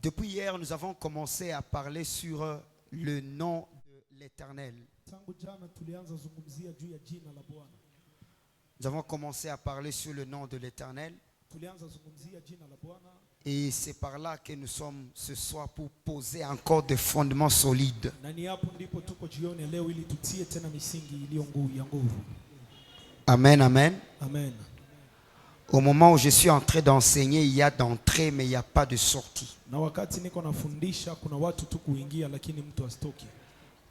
Depuis hier, nous avons commencé à parler sur le nom de l'Éternel. Nous avons commencé à parler sur le nom de l'Éternel. Et c'est par là que nous sommes ce soir pour poser encore des fondements solides. Amen, amen. Amen. Au moment où je suis en train d'enseigner, il y a d'entrée, mais il n'y a pas de sortie.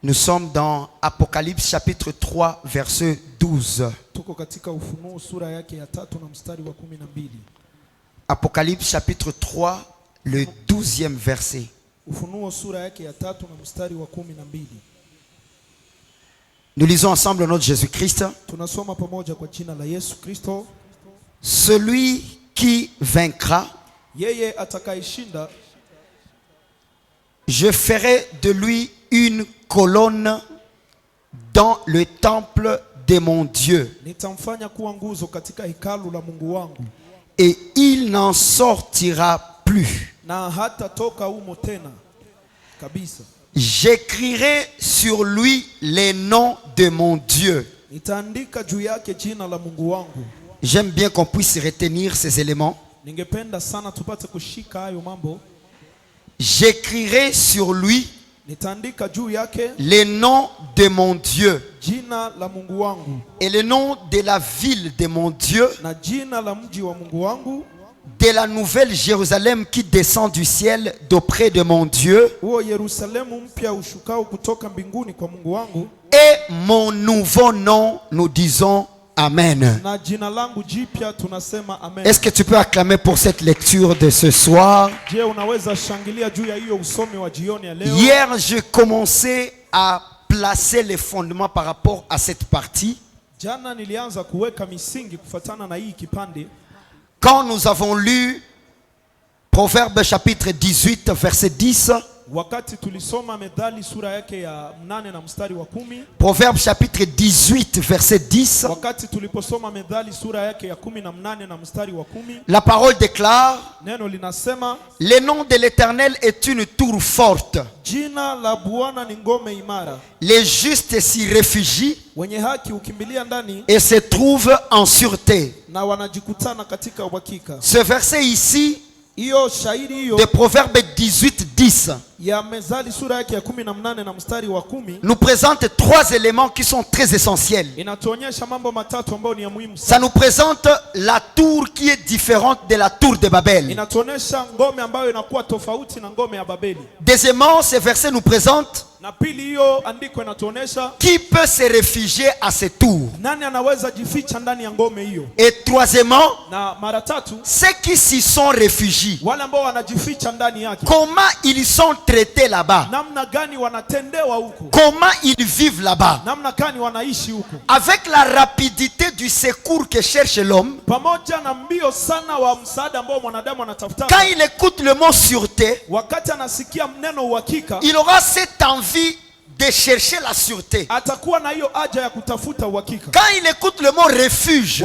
Nous sommes dans Apocalypse chapitre 3, verset 12. Apocalypse chapitre 3, le 12e verset. Nous lisons ensemble notre Jésus-Christ. Celui qui vaincra, je ferai de lui une colonne dans le temple de mon Dieu. Et il n'en sortira plus. J'écrirai sur lui les noms de mon Dieu. J'aime bien qu'on puisse retenir ces éléments. J'écrirai sur lui les noms de mon Dieu et le nom de la ville de mon Dieu, de la nouvelle Jérusalem qui descend du ciel d'auprès de mon Dieu, et mon nouveau nom, nous disons Amen. Est-ce que tu peux acclamer pour cette lecture de ce soir? Hier, j'ai commencé à placer les fondements par rapport à cette partie. Quand nous avons lu Proverbe chapitre 18, verset 10. Proverbe chapitre 18 verset 10. La parole déclare: le nom de l'Éternel est une tour forte. Les justes s'y réfugient et se trouvent en sûreté. Ce verset ici de Proverbe 18, 10 nous présente trois éléments qui sont très essentiels. Ça nous présente la tour qui est différente de la tour de Babel. Deuxièmement, ce verset nous présente qui peut se réfugier à ces tours. Et troisièmement, ceux qui s'y sont réfugiés, comment ils sont traités là-bas, comment ils vivent là-bas. Avec la rapidité du secours que cherche l'homme, quand il écoute le mot sûreté, il aura cette envie de chercher la sûreté. Quand il écoute le mot refuge,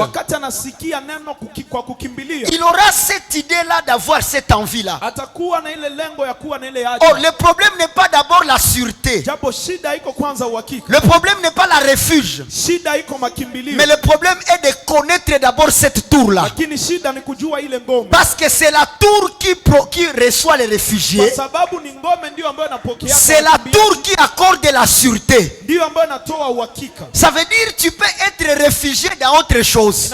il aura cette idée-là d'avoir cette envie-là. Or, le problème n'est pas d'abord la sûreté. Le problème n'est pas la refuge. Mais le problème est de connaître d'abord cette tour-là. Parce que c'est la tour qui reçoit les réfugiés. C'est la tour qui accorde de la sûreté. Ça veut dire tu peux être réfugié dans autre chose,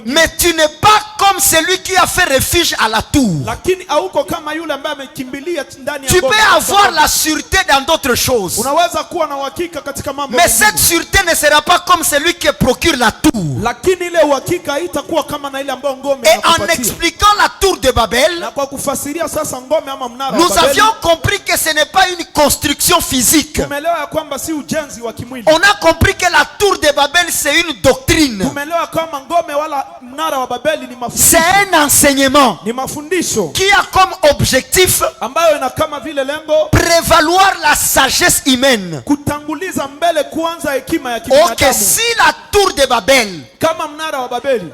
mais tu n'es pas comme celui qui a fait refuge à la tour. Tu peux avoir la sûreté dans d'autres choses, mais cette sûreté ne sera pas comme celui qui procure la tour. Et en expliquant la tour de Babel, nous avions compris que ce n'est pas une construction physique. On a compris que la tour de Babel c'est une doctrine. C'est un enseignement qui a comme objectif prévaloir la sagesse humaine. Ok, si la tour de Babel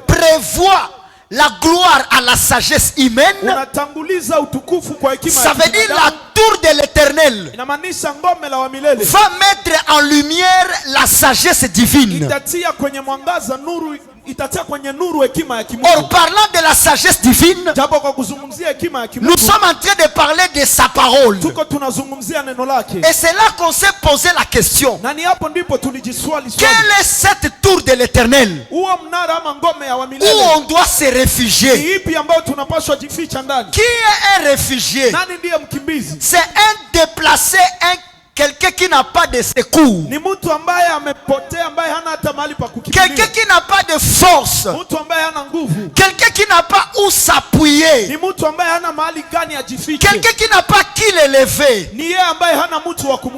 prévoit la gloire à la sagesse humaine, ça veut dire la tour de l'Éternel va mettre en lumière la sagesse divine. Or, parlant de la sagesse divine, nous sommes en train de parler de sa parole. Et c'est là qu'on s'est posé la question. Quelle est cette tour de l'Éternel où on doit se réfugier? Qui est un réfugié? C'est un déplacé, quelqu'un qui n'a pas de secours. Quelqu'un qui n'a pas de force. Quelqu'un qui n'a pas où s'appuyer. Quelqu'un qui n'a pas qui l'élever.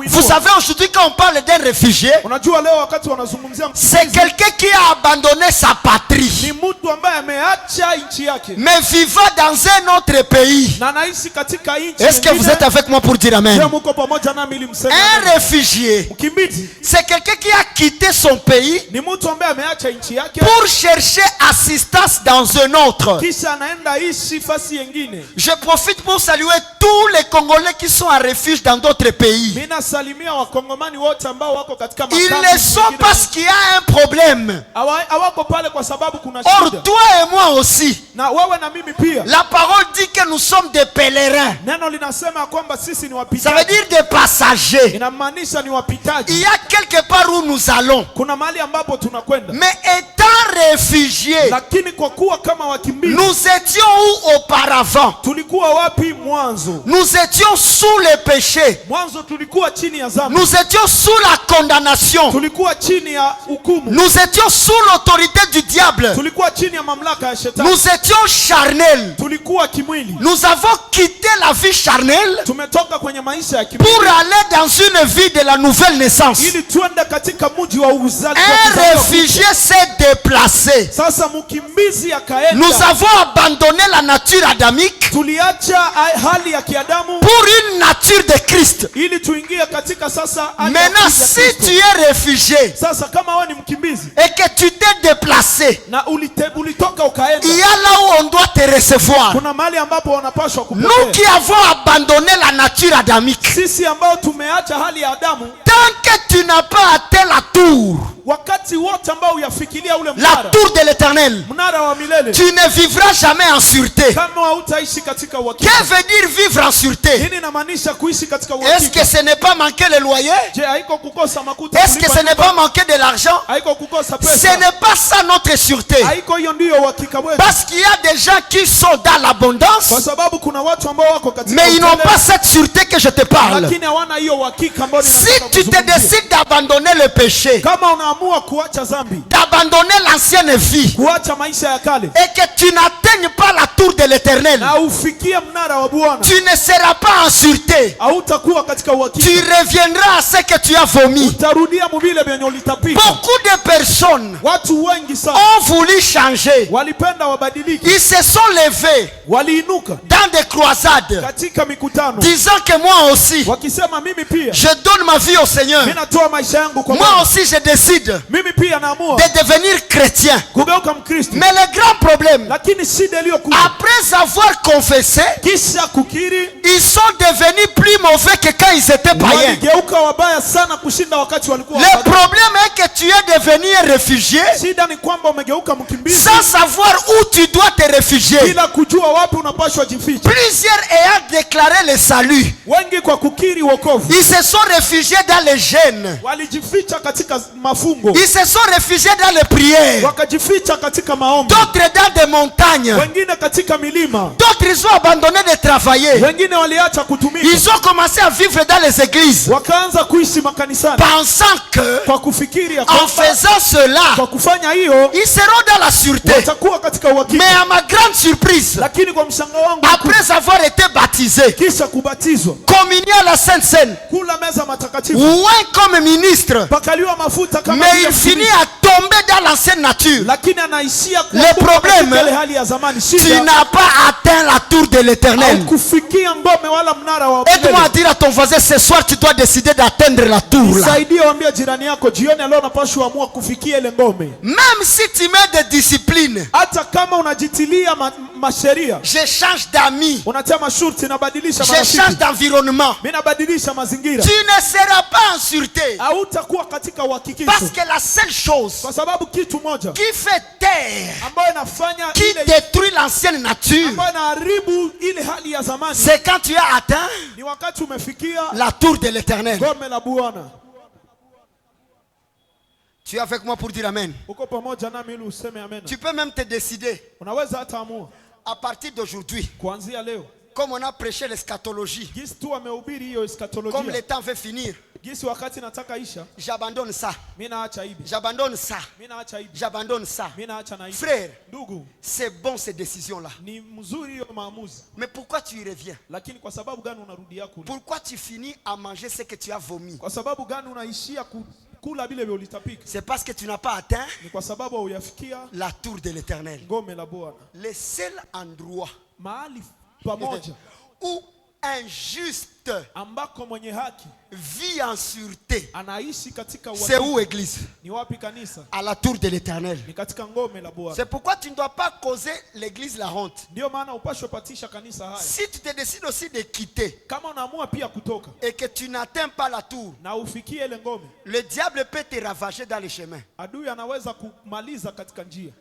Vous savez, aujourd'hui quand on parle d'un réfugié, c'est quelqu'un qui a abandonné sa patrie, mais vivant dans un autre pays. Est-ce que vous êtes avec moi pour dire amen? Un réfugié, c'est quelqu'un qui a quitté son pays pour chercher assistance dans un autre. Je profite pour saluer tous les Congolais qui sont en refuge dans d'autres pays. Ils le sont parce qu'il y a un problème. Or, toi et moi aussi, la parole dit que nous sommes des pèlerins. Ça veut dire des passagers. Il y a quelque part où nous allons. Mais étant réfugiés, nous étions où auparavant? Nous étions sous les péchés. Nous étions sous la condamnation. Nous étions sous l'autorité du diable. Nous étions charnels. Nous avons quitté la vie charnelle pour aller dans une vie de la nouvelle naissance. Un réfugié s'est déplacé. Nous avons abandonné la nature adamique pour une nature de Christ. Maintenant, si tu es réfugié et que tu t'es déplacé, il y a là où on doit te recevoir. Nous qui avons abandonné la nature adamique, tant que tu n'as pas atteint la tour, la tour de l'Éternel, tu ne vivras jamais en sûreté. Que veut dire vivre en sûreté? Est-ce que ce n'est pas manquer le loyer? Est-ce que ce n'est pas manquer de l'argent? Ce n'est pas ça notre sûreté. Parce qu'il y a des gens qui sont dans l'abondance, mais ils n'ont pas cette sûreté que je te parle. Si tu te décides d'abandonner le péché, d'abandonner l'ancienne vie, et que tu n'atteignes pas la tour de l'Éternel, tu ne seras pas en sûreté. Tu reviendras à ce que tu as vomi. Beaucoup de personnes ont voulu changer. Ils se sont levés dans des croisades, disant que moi aussi je donne ma vie au Seigneur. Moi aussi je décide de devenir chrétien. Mais le grand problème, après avoir confessé, ils sont devenus plus mauvais que quand ils étaient païens. Le problème est que tu es devenu un réfugié sans savoir où tu dois te réfugier. Plusieurs ayant déclaré le salut, ils se sont réfugiés dans les jeûnes. Ils se sont réfugiés dans les prières. D'autres dans des montagnes. D'autres ils ont abandonné de travailler. Ils ont commencé à vivre dans les églises, pensant que en faisant cela ils seront dans la sûreté. Mais à ma grande surprise, après avoir été baptisé, communié à la Sainte Seine, ou comme ministre, mais il finit à tomber dans l'ancienne nature. Le problème, Tu n'as pas atteint la tour de l'Éternel. Aide-moi à dire à ton voisin, ce soir tu dois décider d'atteindre la tour là. Même si tu mets des disciplines, je change d'amis, je change d'environnement, tu ne seras pas en sûreté. Parce que la seule chose qui fait taire, qui détruit l'ancienne nature, c'est quand tu as atteint la tour de l'Éternel. Tu es avec moi pour dire Amen. Tu peux même te décider à partir d'aujourd'hui, comme on a prêché l'eschatologie, comme le temps veut finir, j'abandonne ça. J'abandonne ça. J'abandonne ça. Frère, c'est bon ces décisions-là. Mais pourquoi tu y reviens? Pourquoi tu finis à manger ce que tu as vomi? C'est parce que tu n'as pas atteint la tour de l'Éternel. Le seul endroit où un juste vit en sûreté, c'est où, église? À la tour de l'Éternel. C'est pourquoi tu ne dois pas causer l'église la honte. Si tu te décides aussi de quitter et que tu n'atteins pas la tour, le diable peut te ravager dans les chemins.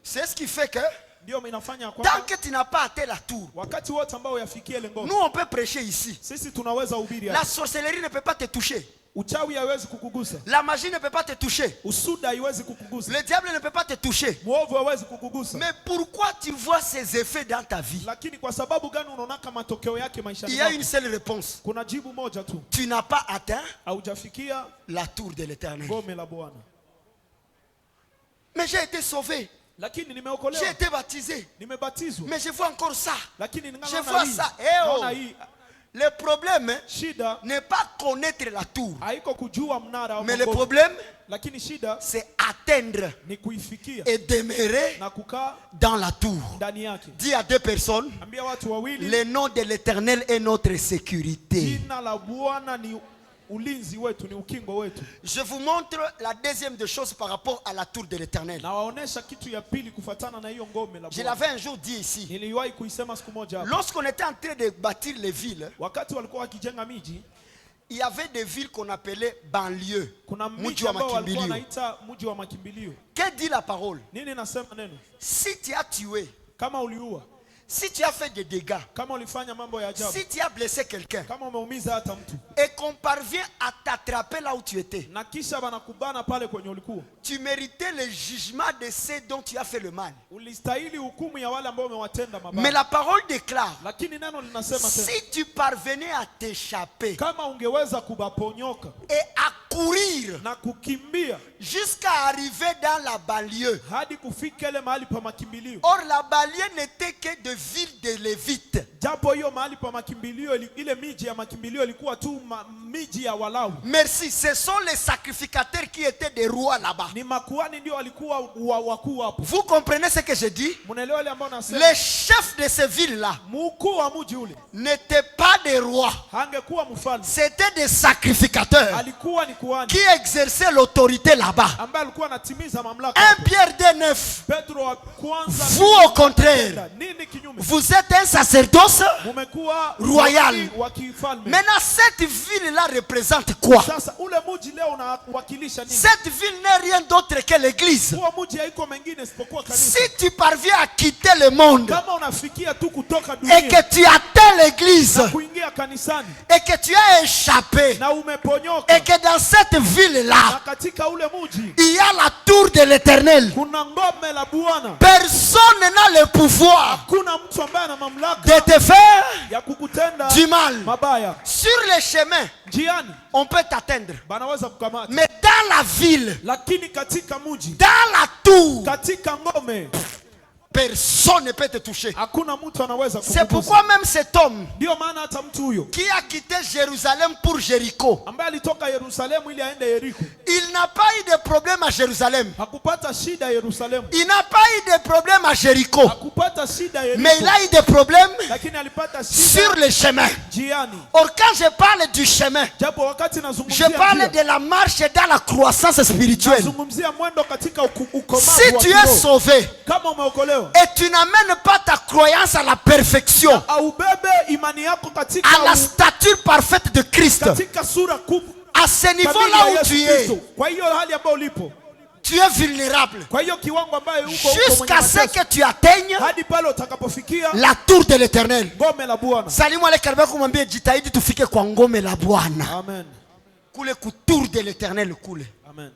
C'est ce qui fait que tant que tu n'as pas atteint la tour, nous on peut prêcher ici. La sorcellerie ne peut pas te toucher. La magie ne peut pas te toucher. Le diable ne peut pas te toucher. Mais pourquoi tu vois ces effets dans ta vie? Il y a une seule réponse. Tu n'as pas atteint la tour de l'Éternel. Mais j'ai été sauvé. J'ai été baptisé. Mais je vois encore ça. Je vois ça. Le problème n'est pas connaître la tour. Mais le problème, c'est atteindre et demeurer dans la tour. Dis à deux personnes, le nom de l'Éternel est notre sécurité. Je vous montre la deuxième des choses par rapport à la tour de l'Éternel. Je l'avais un jour dit ici. Lorsqu'on était en train de bâtir les villes, il y avait des villes qu'on appelait banlieues. Que dit la parole? Si tu as tué, si tu as fait des dégâts, si tu as blessé quelqu'un et qu'on parvient à t'attraper là où tu étais, tu méritais le jugement de ceux dont tu as fait le mal. Mais la parole déclare, si tu parvenais à t'échapper et à courir jusqu'à arriver dans la banlieue, or la banlieue n'était que de ville de Lévites. Merci, ce sont les sacrificateurs qui étaient des rois là-bas. Vous comprenez ce que je dis? Les chefs de ces villes-là n'étaient pas des rois. C'était des sacrificateurs qui exerçaient l'autorité là-bas. 1 Pierre 2:9. Vous au contraire, vous êtes un sacerdoce royal. Maintenant cette ville-là représente quoi? Cette ville n'est rien d'autre que l'église. Si tu parviens à quitter le monde et que tu atteins l'église et que tu as échappé et que dans cette ville-là il y a la tour de l'Éternel, personne n'a le pouvoir de te faire du mal. Sur les chemins on peut t'atteindre, mais dans la ville, dans la tour, personne ne peut te toucher. C'est pourquoi même cet homme qui a quitté Jérusalem pour Jéricho, Il n'a pas eu de problème à Jérusalem. Hakupata shida Yerusalemu. Il n'a pas eu de problème à Jéricho. Hakupata shida Yeriko. Mais il a eu des problèmes Lakini alipata shida sur le chemin. Jiani. Or quand je parle du chemin, Japo wakati nazungumzia je parle de la marche dans la croissance spirituelle. Nazungumzia mwendo katika ukomavu Si wa tu kiroho. es sauvé Kama umeokolewa et tu n'amènes pas ta croyance à la perfection, aubebe imani yako katika à la stature parfaite de Christ, katika sura kubwa à ce niveau-là où tu es, kwa hiyo hali ambayo ulipo tu es vulnérable. kwa hiyo kiwango ambayo uko Jusqu'à ce que tu atteignes hadi pale utakapofikia la tour de l'Éternel. ngome la Bwana. Salimu ale karibia kumwambia jitahidi tufike kwa ngome la Bwana. Amen. Kule ku tour de l'Éternel kule. Amen.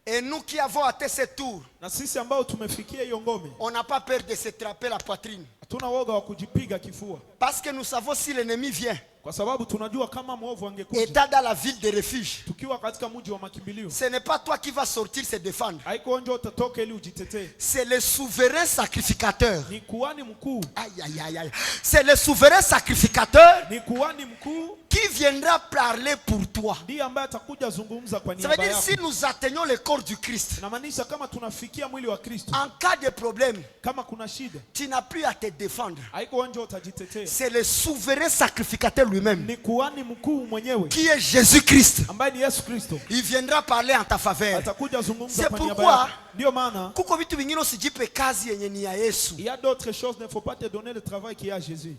Et nous qui avons atteint ce tour, Na sisi ambao tumefikia hiyo ngome, on n'a pas peur de se trapper la poitrine. hatuna woga wa kujipiga kifua. Parce que nous savons si l'ennemi vient Kwa sababu tunajua kama mwovu et angekuja est dans la ville de refuge, tukiwa katika mji wa makimbilio, ce n'est pas toi qui vas sortir se défendre. haiko nje utatoka ili ujitetee. C'est le souverain sacrificateur. Ni kuhani mkuu, Aïe, aïe, aïe, aïe. C'est le souverain sacrificateur ni kuhani mkuu qui viendra parler pour toi. ndiye ambaye atakuja zungumza kwa Ça veut niaba dire yako. si nous atteignons le corps du Christ, Inamaanisha kama tunafikia mwili wa Kristo, en cas de problème, kama kuna shida, tu n'as plus à te défendre. haiko nje utajitetea. C'est le souverain sacrificateur lui-même Ni kuhani mkuu mwenyewe qui est Jésus-Christ. ambaye ni Yesu Kristo, Il viendra parler en ta faveur. atakuja zungumza C'est kwa niaba pourquoi yako. Ndio maana kuko vitu vingine usijipe kazi yenye ni ya Yesu. il y a d'autres choses, il ne faut pas te donner le travail qui est à Jésus.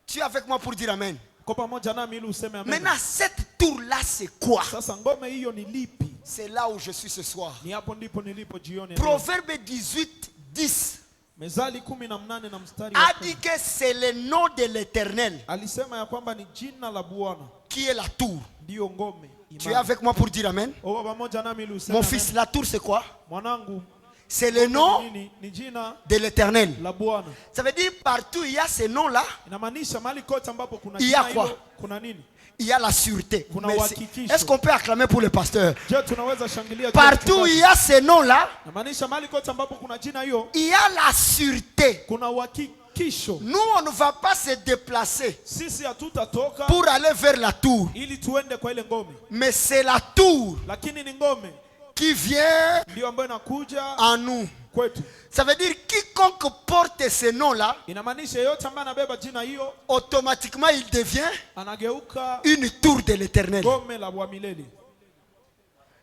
Tu es avec moi pour dire amen. Kwa pamoja nami ili useme amen. Maintenant, cette tour-là, c'est quoi? Sasa ngome hiyo ni lipi? C'est là où je suis ce soir. Ni hapo ndipo nilipo jioni. Proverbe 18, 10 Mezali 18 na mstari a dit que c'est le nom de l'Éternel alisema ya kwamba ni jina la Bwana qui est la tour. ndio ngome. Tu es avec moi pour dire amen? Kwa pamoja nami ili useme Mon amen. fils, la tour, c'est quoi? Mwanangu, C'est le nom ni jina de l'Éternel. la Bwana. Ça veut dire partout il y a ce nom-là, Inamaanisha mahali kote ambapo kuna Il y a jina quoi? hilo kuna nini? il y a la sûreté. Kuna Merci. uhakikisho. Est-ce qu'on peut acclamer pour le pasteur? Je, tunaweza shangilia Partout où il y a ce nom-là, inamaanisha mahali kote ambapo kuna jina hiyo il y a la sûreté. kuna uhakikisho. Nous, on ne va pas se déplacer Sisi hatutatoka pour aller vers la tour. ili tuende kwa ile ngome, Mais c'est la tour lakini ni ngome qui vient ndio ambayo inakuja en nous. kwetu. Ça veut dire quiconque porte ce nom-là, Inamaanisha yeyote ambaye anabeba jina hiyo automatiquement il devient anageuka une tour de l'Éternel. ngome la wa milele.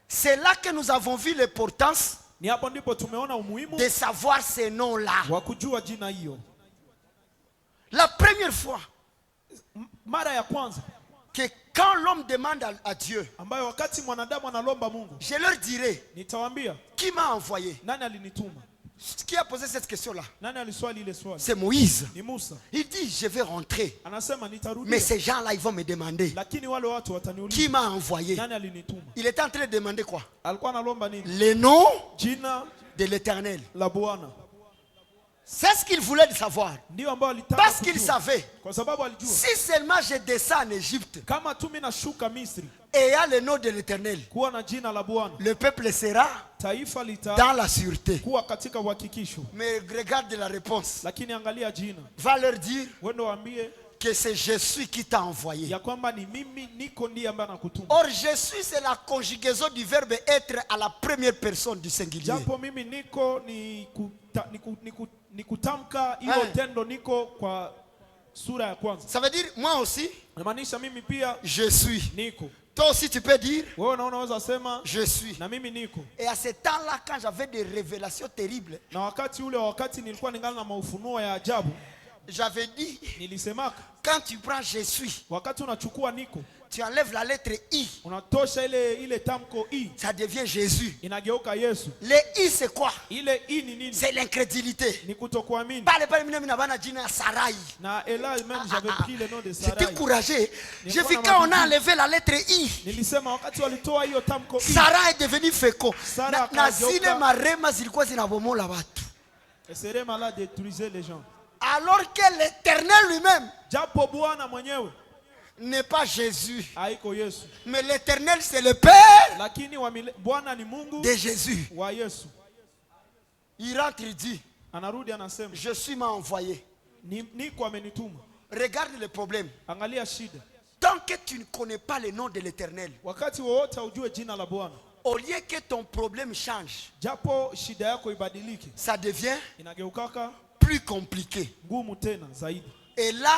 C'est là que nous avons vu l'importance Ni hapo ndipo tumeona umuhimu de savoir ce nom-là. wa kujua jina hiyo. La première fois Mara ya kwanza que quand l'homme demande à Dieu, ambayo wakati mwanadamu analomba Mungu, je leur dirai, nitawaambia qui m'a envoyé? nani alinituma. Qui a posé cette question-là? Nani aliswali ile swali? C'est Moïse. Ni Musa. Il dit, je vais rentrer. Anasema nitarudi. Mais ces gens-là, ils vont me demander, Lakini wale watu qui wataniuliza m'a envoyé? nani alinituma. Il était en train de demander quoi? Alikuwa analomba nini? Le nom Jina de l'Éternel. la Bwana. C'est ce qu'il voulait savoir. Ndio ambao alitaka Parce qu'il kujua. savait, Kwa sababu alijua si seulement je descends en Égypte kama tu mimi nashuka Misri et il y a le nom de l'Éternel, kuwa na jina la Bwana, le peuple sera taifa dans la sûreté. kuwa katika uhakikisho. Mais regarde la réponse. Lakini angalia jina, Va leur dire wendo waambie que c'est Jésus qui t'a envoyé. ya kwamba ni mimi niko ndiye ambaye nakutuma. Or, Jésus, c'est la conjugaison du verbe être à la première personne du singulier. Japo mimi niko ni kutamka hiyo tendo niko kwa sura ya kwanza. Ça veut dire, moi aussi, Inamaanisha mimi pia je suis. niko. Toi aussi, tu peux dire, Wewe unaweza sema je suis. na mimi niko. Et à ce temps-là, quand j'avais des révélations terribles, Na wakati ule wakati nilikuwa ningali na maufunuo ya ajabu, j'avais dit, nilisemaka quand tu prends je suis, wakati unachukua niko, tu enlèves la lettre I, unatosha ile tamko I, ça devient Jésus. inageuka Yesu. Le I, c'est quoi? Ile I ni nini? C'est l'incrédulité. Ni kutokuamini. Pale pale mimi nabana jina Sarai. Na Ela même j'avais pris le nom de Sarai. J'étais courageux. J'ai vu quand on a enlevé la lettre I, Nilisema wakati walitoa hiyo tamko I, Sarah est devenu fécond. Sarah Na akageuka. zile marema zilikuwa zinabomola watu. et serait malade détruisait les gens. Alors que l'Éternel lui-même Japo Bwana mwenyewe n'est pas Jésus. haiko Yesu. Mais l'Éternel c'est le Père Lakini Bwana ni Mungu de Jésus. wa Yesu. Il rentre, il dit, Anarudi anasema je suis m'a envoyé. niko amenituma. Regarde le problème. Angalia shida. Tant Tant que tu ne connais pas le nom de l'Éternel, wakati wowote ujue jina la Bwana, au lieu que ton problème change, japo shida yako ibadilike, ça devient inageukaka plus compliqué. ngumu tena zaidi. Et là,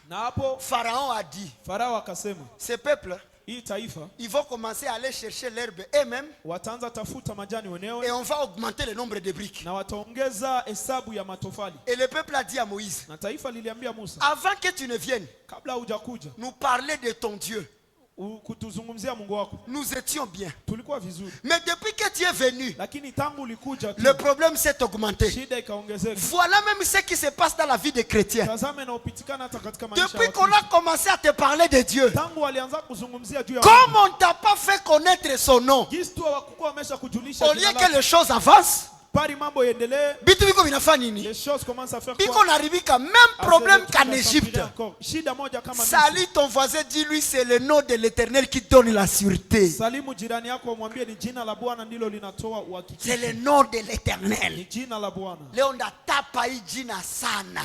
Na hapo Pharaon a dit, Farao akasema, ce peuple, hii taifa ils vont commencer à aller chercher l'herbe eux-mêmes wataanza tafuta majani et wenyewe on va augmenter le nombre de briques. na wataongeza hesabu ya matofali. Et le peuple a dit à Moïse, Na taifa liliambia Musa, avant que tu ne viennes kabla hujakuja nous parler de ton Dieu, kutuzungumzia Mungu wako, nous étions bien. tulikuwa vizuri, Mais depuis que tu es venu, lakini tangu ulikuja tu le problème s'est augmenté. shida ikaongezeka. Voilà même ce qui se passe dans la vie des chrétiens. Tazame na upitikana hata katika maisha ya Depuis qu'on a commencé à te parler de Dieu, tangu walianza kuzungumzia juu ya comme on ne t'a pas fait connaître son nom, jinsi tu hawakuwa wamesha kujulisha au jina lieu que lake, les choses avancent, pari mambo iendelee, bitu biko binafanya nini? les choses commencent à faire Biko quoi? naribika même problème qu'en Égypte. Shida moja kama Salut ton voisin, dis-lui c'est le nom de l'Éternel qui donne la sûreté. Salimu jirani yako umwambie ni jina la Bwana ndilo linatoa C'est uhakika. le nom de l'Éternel. Ni jina la Bwana. Leo ndatapa hii jina sana.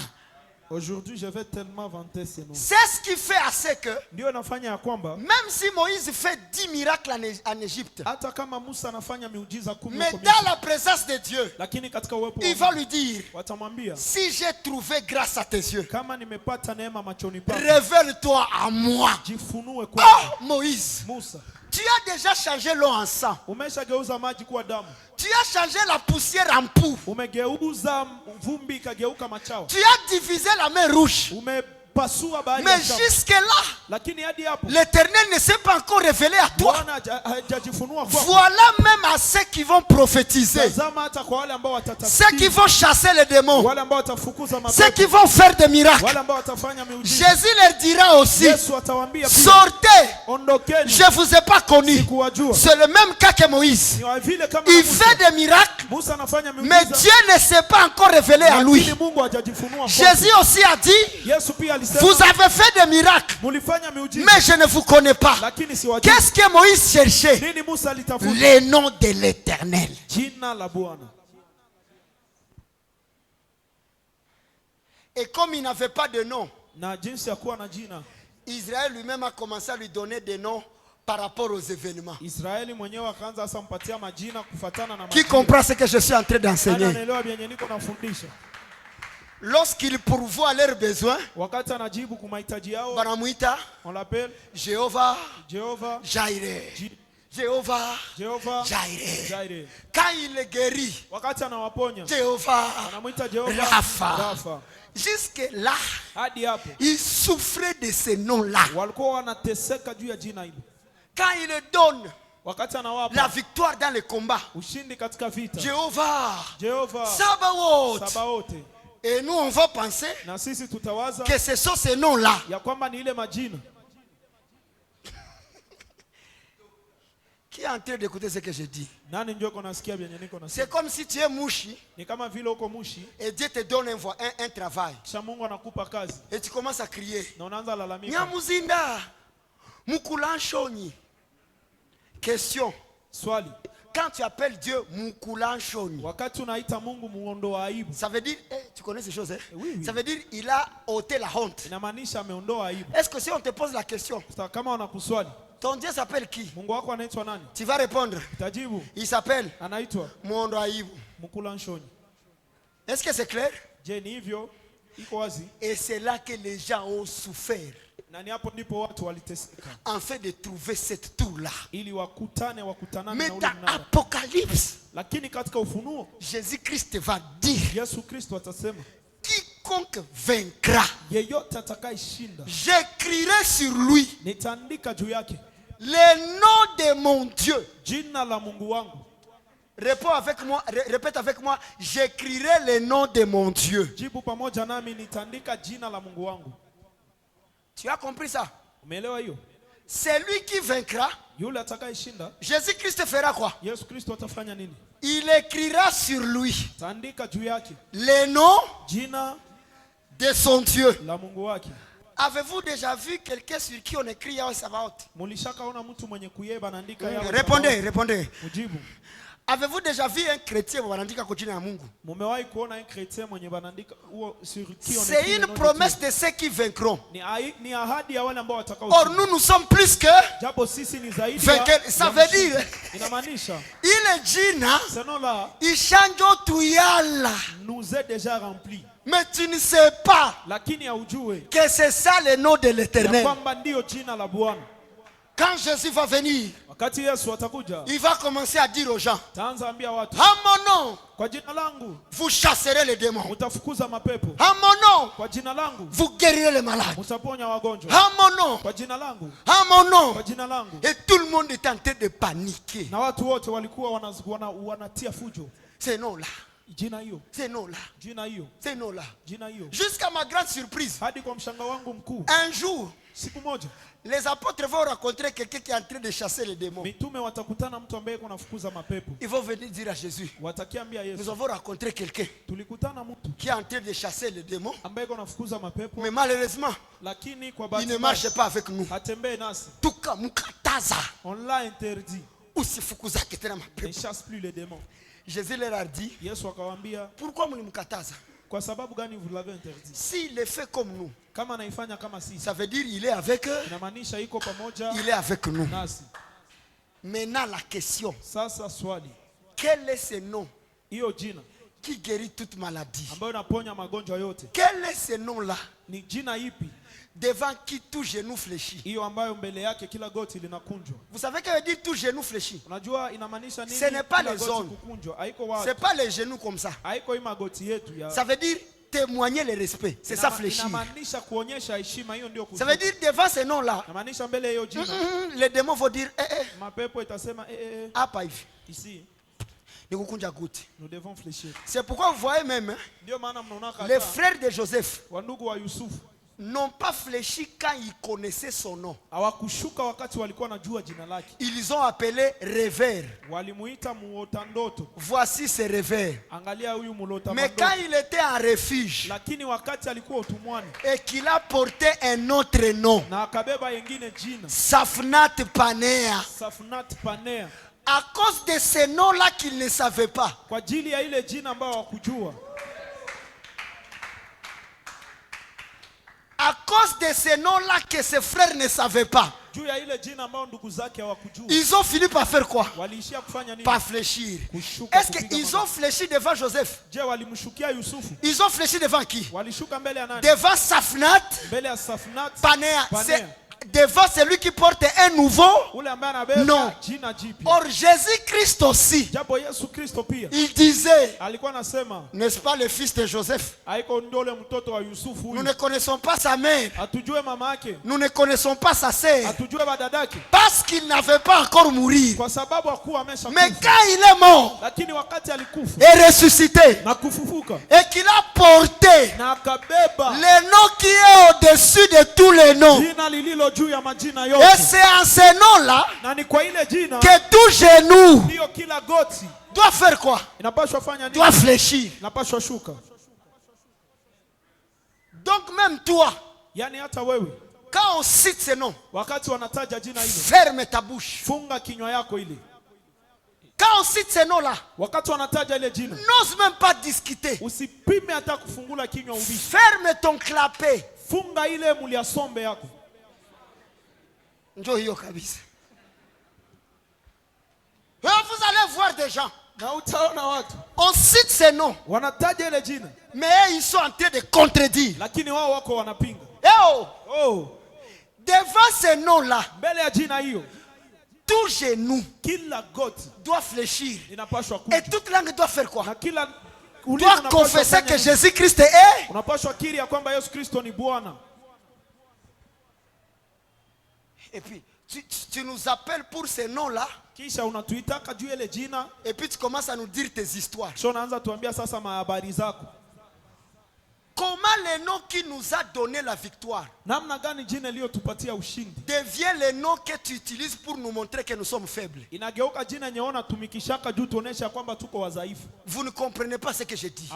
Aujourd'hui, je vais tellement vanter ces noms. C'est ce qui fait assez que Ndio nafanya ya kwamba même si Moïse fait 10 miracles en Égypte, hata kama Musa anafanya miujiza 10 mais huko dans Misri, la présence de Dieu, lakini katika uwepo wa il va Mungu, lui dire, watamwambia, si j'ai trouvé grâce à tes yeux, kama nimepata neema machoni pako, révèle-toi à moi. jifunue Oh kwangu. Moïse, Musa, tu as déjà changé l'eau en sang. umeshageuza maji kuwa damu. Tu as changé la poussière en poux. Umegeuza vumbi ikageuka machawa. Tu as divisé la mer rouge. Umepasua bahari Mais ya Shamu. jusque-là, Lakini hadi hapo l'Éternel ne s'est pas encore révélé à toi. Bwana hajajifunua kwako. Voilà même à ceux qui vont prophétiser, Tazama hata kwa wale ambao ceux qui watatafsiri, vont chasser les démons, wale ambao watafukuza ceux qui mapepo, vont faire des miracles. wale ambao watafanya miujiza. Jésus leur dira aussi, Yesu atawaambia pia, sortez, ondokeni, je ne vous ai pas connu. sikuwajua. C'est le même cas que Moïse. Ni vile kama Il Musa. fait des miracles, Musa anafanya mais miujiza, Dieu ne s'est pas encore révélé à lui. lakini Mungu hajajifunua kwake. Jésus aussi a dit, Yesu pia alisema, vous avez fait des miracles, mulifanya miujiza, mais je ne vous connais pas. lakini siwajui. Qu'est-ce que Moïse cherchait? Nini Musa alitafuta? Le nom de l'Éternel. Jina la Bwana. Et comme il n'avait pas de nom, Na jinsi ya kuwa na jina, Israël lui-même a commencé à lui donner des noms par rapport aux événements. Israeli mwenyewe akaanza sasa mpatia majina kufatana na Qui majina. comprend ce que je suis en train d'enseigner? Anaelewa vyenye niko nafundisha. Lorsqu'il pourvoit leurs besoins, Wakati anajibu kwa mahitaji yao, Banamuita, on l'appelle Jéhovah, Jehova Jireh. Ji- Jéhovah, Jehova Jireh. Jireh. Quand il les guérit, Wakati anawaponya Jéhovah, anamuita Jehova Rafa. Rafa. Jusque-là, Hadi hapo il souffrait de ces noms-là. walikuwa wanateseka juu ya jina hilo. Quand il donne Wakati la anawapa victoire dans le combat, ushindi katika vita, Jéhovah, Jehova Sabaoth. Sabaote, Et nous, on va penser na sisi tutawaza que ce sont ces noms-là. ya kwamba ni ile majina. Qui est en train d'écouter ce que je dis? Nani ndio uko nasikia vyenye niko nasikia? C'est comme si tu es mouchi Ni kama vile uko mushi, et Dieu te donne un travail. kisha Mungu anakupa kazi Et tu commences à crier. na unaanza lalamika. Nyamuzinda, Mukulanchoni. Question. Swali, Quand tu appelles Dieu Mukulanchoni, wakati unaita Mungu muondoa aibu, ça veut dire, tu connais ces choses, hein? Oui, oui. Ça veut dire il a ôté la honte. inamaanisha ameondoa aibu. Est-ce que si on te pose la question, Sasa kama wanakuswali, ton Dieu s'appelle qui? Mungu wako anaitwa nani? Tu vas répondre, Utajibu il s'appelle anaitwa Muondo Aibu. Mukula Nshoni. Est-ce que c'est clair? Je, ni hivyo? Iko wazi? Et c'est là que les gens ont souffert, Na ni hapo ndipo watu waliteseka en fait de trouver cette tour-là. ili wakutanane Mais na ule dans mnara. Apocalypse, Lakini katika Ufunuo Jésus-Christ va dire, Yesu Kristo atasema, quiconque vaincra, yeyote atakayeshinda j'écrirai sur lui nitaandika juu yake le nom de mon Dieu. jina la Mungu wangu. Réponds avec moi, répète avec moi, j'écrirai le nom de mon Dieu. Jibu pamoja nami, nitaandika jina la Mungu wangu. Tu as compris ça? Umeelewa hiyo? C'est lui qui vaincra. Yule atakayeshinda, Jésus-Christ fera quoi? Yesu Kristo atafanya nini? Il écrira sur lui Taandika juu yake le nom jina de son Dieu. la Mungu wake. Avez-vous déjà vu quelqu'un sur qui on écrit Yahweh Sabaoth? Mulishakaona mtu mwenye kuyeba anaandika Yahweh Répondez, Sabaoth? répondez. Ujibu. Avez-vous déjà vu un chrétien wanaandika kwa jina ya Mungu? Mumewahi kuona un chrétien mwenye wanaandika huo sur qui on est? C'est une promesse de ceux qui vaincront. Ni ahadi ya wale ambao watakao. Or nous sommes plus que japo sisi ni zaidi vainqueurs. Ça veut dire inamaanisha ile jina ce nom là ishanjo tuyala nous est déjà rempli. Mais tu ne sais pas lakini haujue que c'est ça le nom de l'Éternel. kwamba ndio jina la Bwana. Quand Jésus va venir, wakati Yesu atakuja, il va commencer à dire aux gens, taanza ambia watu, à mon nom, kwa jina langu vous chasserez les démons. mtafukuza mapepo. À mon nom, kwa jina langu vous guérirez les malades. mtaponya wagonjwa. À mon nom, kwa jina langu, à mon nom. kwa jina langu. Et tout le monde est en train de paniquer. Na watu wote walikuwa wanatia fujo. Ces noms-là. Jina hiyo. Ces noms-là. Jina hiyo. Ces noms-là. Jina hiyo. Jusqu'à ma grande surprise. Hadi kwa mshangao wangu mkuu. Un jour, siku moja, les apôtres vont rencontrer quelqu'un qui est en train de chasser les démons. Mitume watakutana mtu ambaye anafukuza mapepo. Ils vont venir dire à Jésus, watakiambia Yesu, nous avons rencontré quelqu'un tulikutana mtu qui est en train de chasser les démons. ambaye anafukuza mapepo. Mais malheureusement, lakini kwa il ne marche pas avec nous. Hatembei nasi. Tuka mukataza. On l'a interdit. Usifukuzake tena mapepo. Ne chasse plus les démons. Jésus leur a dit, Yesu akawaambia, pourquoi mlimkataza? Kwa sababu gani vous l'avez interdit? S'il le fait comme nous, kama anaifanya kama sisi, ça veut dire il est avec eux. Inamaanisha iko pamoja. Il est avec nous. Nasi. Maintenant la question. Sasa swali. Quel est ce nom? Hiyo jina qui guérit toute maladie. ambayo inaponya magonjwa yote. Quel est ce nom-là? Ni jina ipi? Devant qui tout genou fléchit. Hiyo ambayo mbele yake kila goti linakunjwa. Vous savez que veut dire tout genou fléchit? Unajua inamaanisha nini? Ce n'est pas les zones. C'est pas les genoux comme ça. Haiko hii magoti yetu ya. Ça veut dire témoigner le respect. C'est ça fléchir. Inamaanisha kuonyesha heshima, hiyo ndio ça veut dire devant ce nom-là. Inamaanisha mbele hiyo jina. Les démons vont dire mapepo itasema hapa hivi. Ici. Nous devons fléchir. C'est pourquoi vous voyez même les frères de Joseph n'ont pas fléchi quand ils connaissaient son nom. Ils ont appelé rêveur. Voici ce rêveur. Mais quand il était en refuge et qu'il a porté un autre nom, Safnat Panea, à cause de ce nom-là qu'il ne savait pas, à cause de ce nom-là que ses frères ne savaient pas, ils ont fini par faire quoi? Par fléchir. Est-ce qu'ils ont fléchi devant Joseph? Ils ont fléchi devant qui? Devant Safnat Panea. Devant celui qui porte un nouveau nom. Or Jésus-Christ aussi, il disait, n'est-ce pas le fils de Joseph? Nous ne connaissons pas sa mère, nous ne connaissons pas sa sœur, parce qu'il n'avait pas encore mouru. Mais quand il est mort et ressuscité et qu'il a porté le nom qui est au-dessus de tous les noms, et c'est en ce nom-là que tout genou doit faire quoi? Doit fléchir. Donc même toi, quand on cite ce nom, ferme ta bouche. Quand on cite ce nom-là, n'ose même pas discuter. Ferme ton clapet. Vous allez voir des gens. On cite ces noms, mais ils sont en train de contredire. Devant ces noms-là, tout genou doit fléchir. Et toute langue doit faire quoi? Doit confesser que Jésus-Christ est. Et puis, tu nous appelles pour ces noms-là. Et puis tu commences à nous dire tes histoires. Comment le nom qui nous a donné la victoire devient le nom que tu utilises pour nous montrer que nous sommes faibles? Vous ne comprenez pas ce que je dis.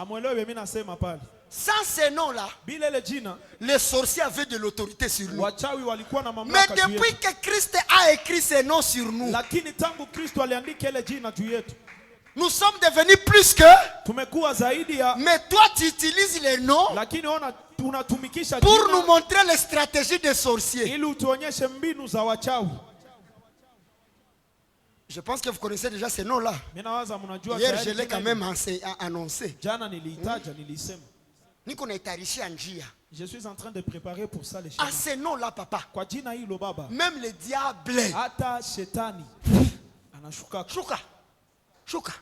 Sans ces noms-là, les sorciers avaient de l'autorité sur nous. Mais depuis que Christ a écrit ces noms sur nous, Nous sommes devenus plus que. Mais toi, tu utilises les noms pour nous montrer les stratégies des sorciers. Je pense que vous connaissez déjà ces noms-là. Hier, je l'ai quand même annoncé. Je suis en train de préparer pour ça les chemins. À ces noms-là, papa. Même le diable. Shuka.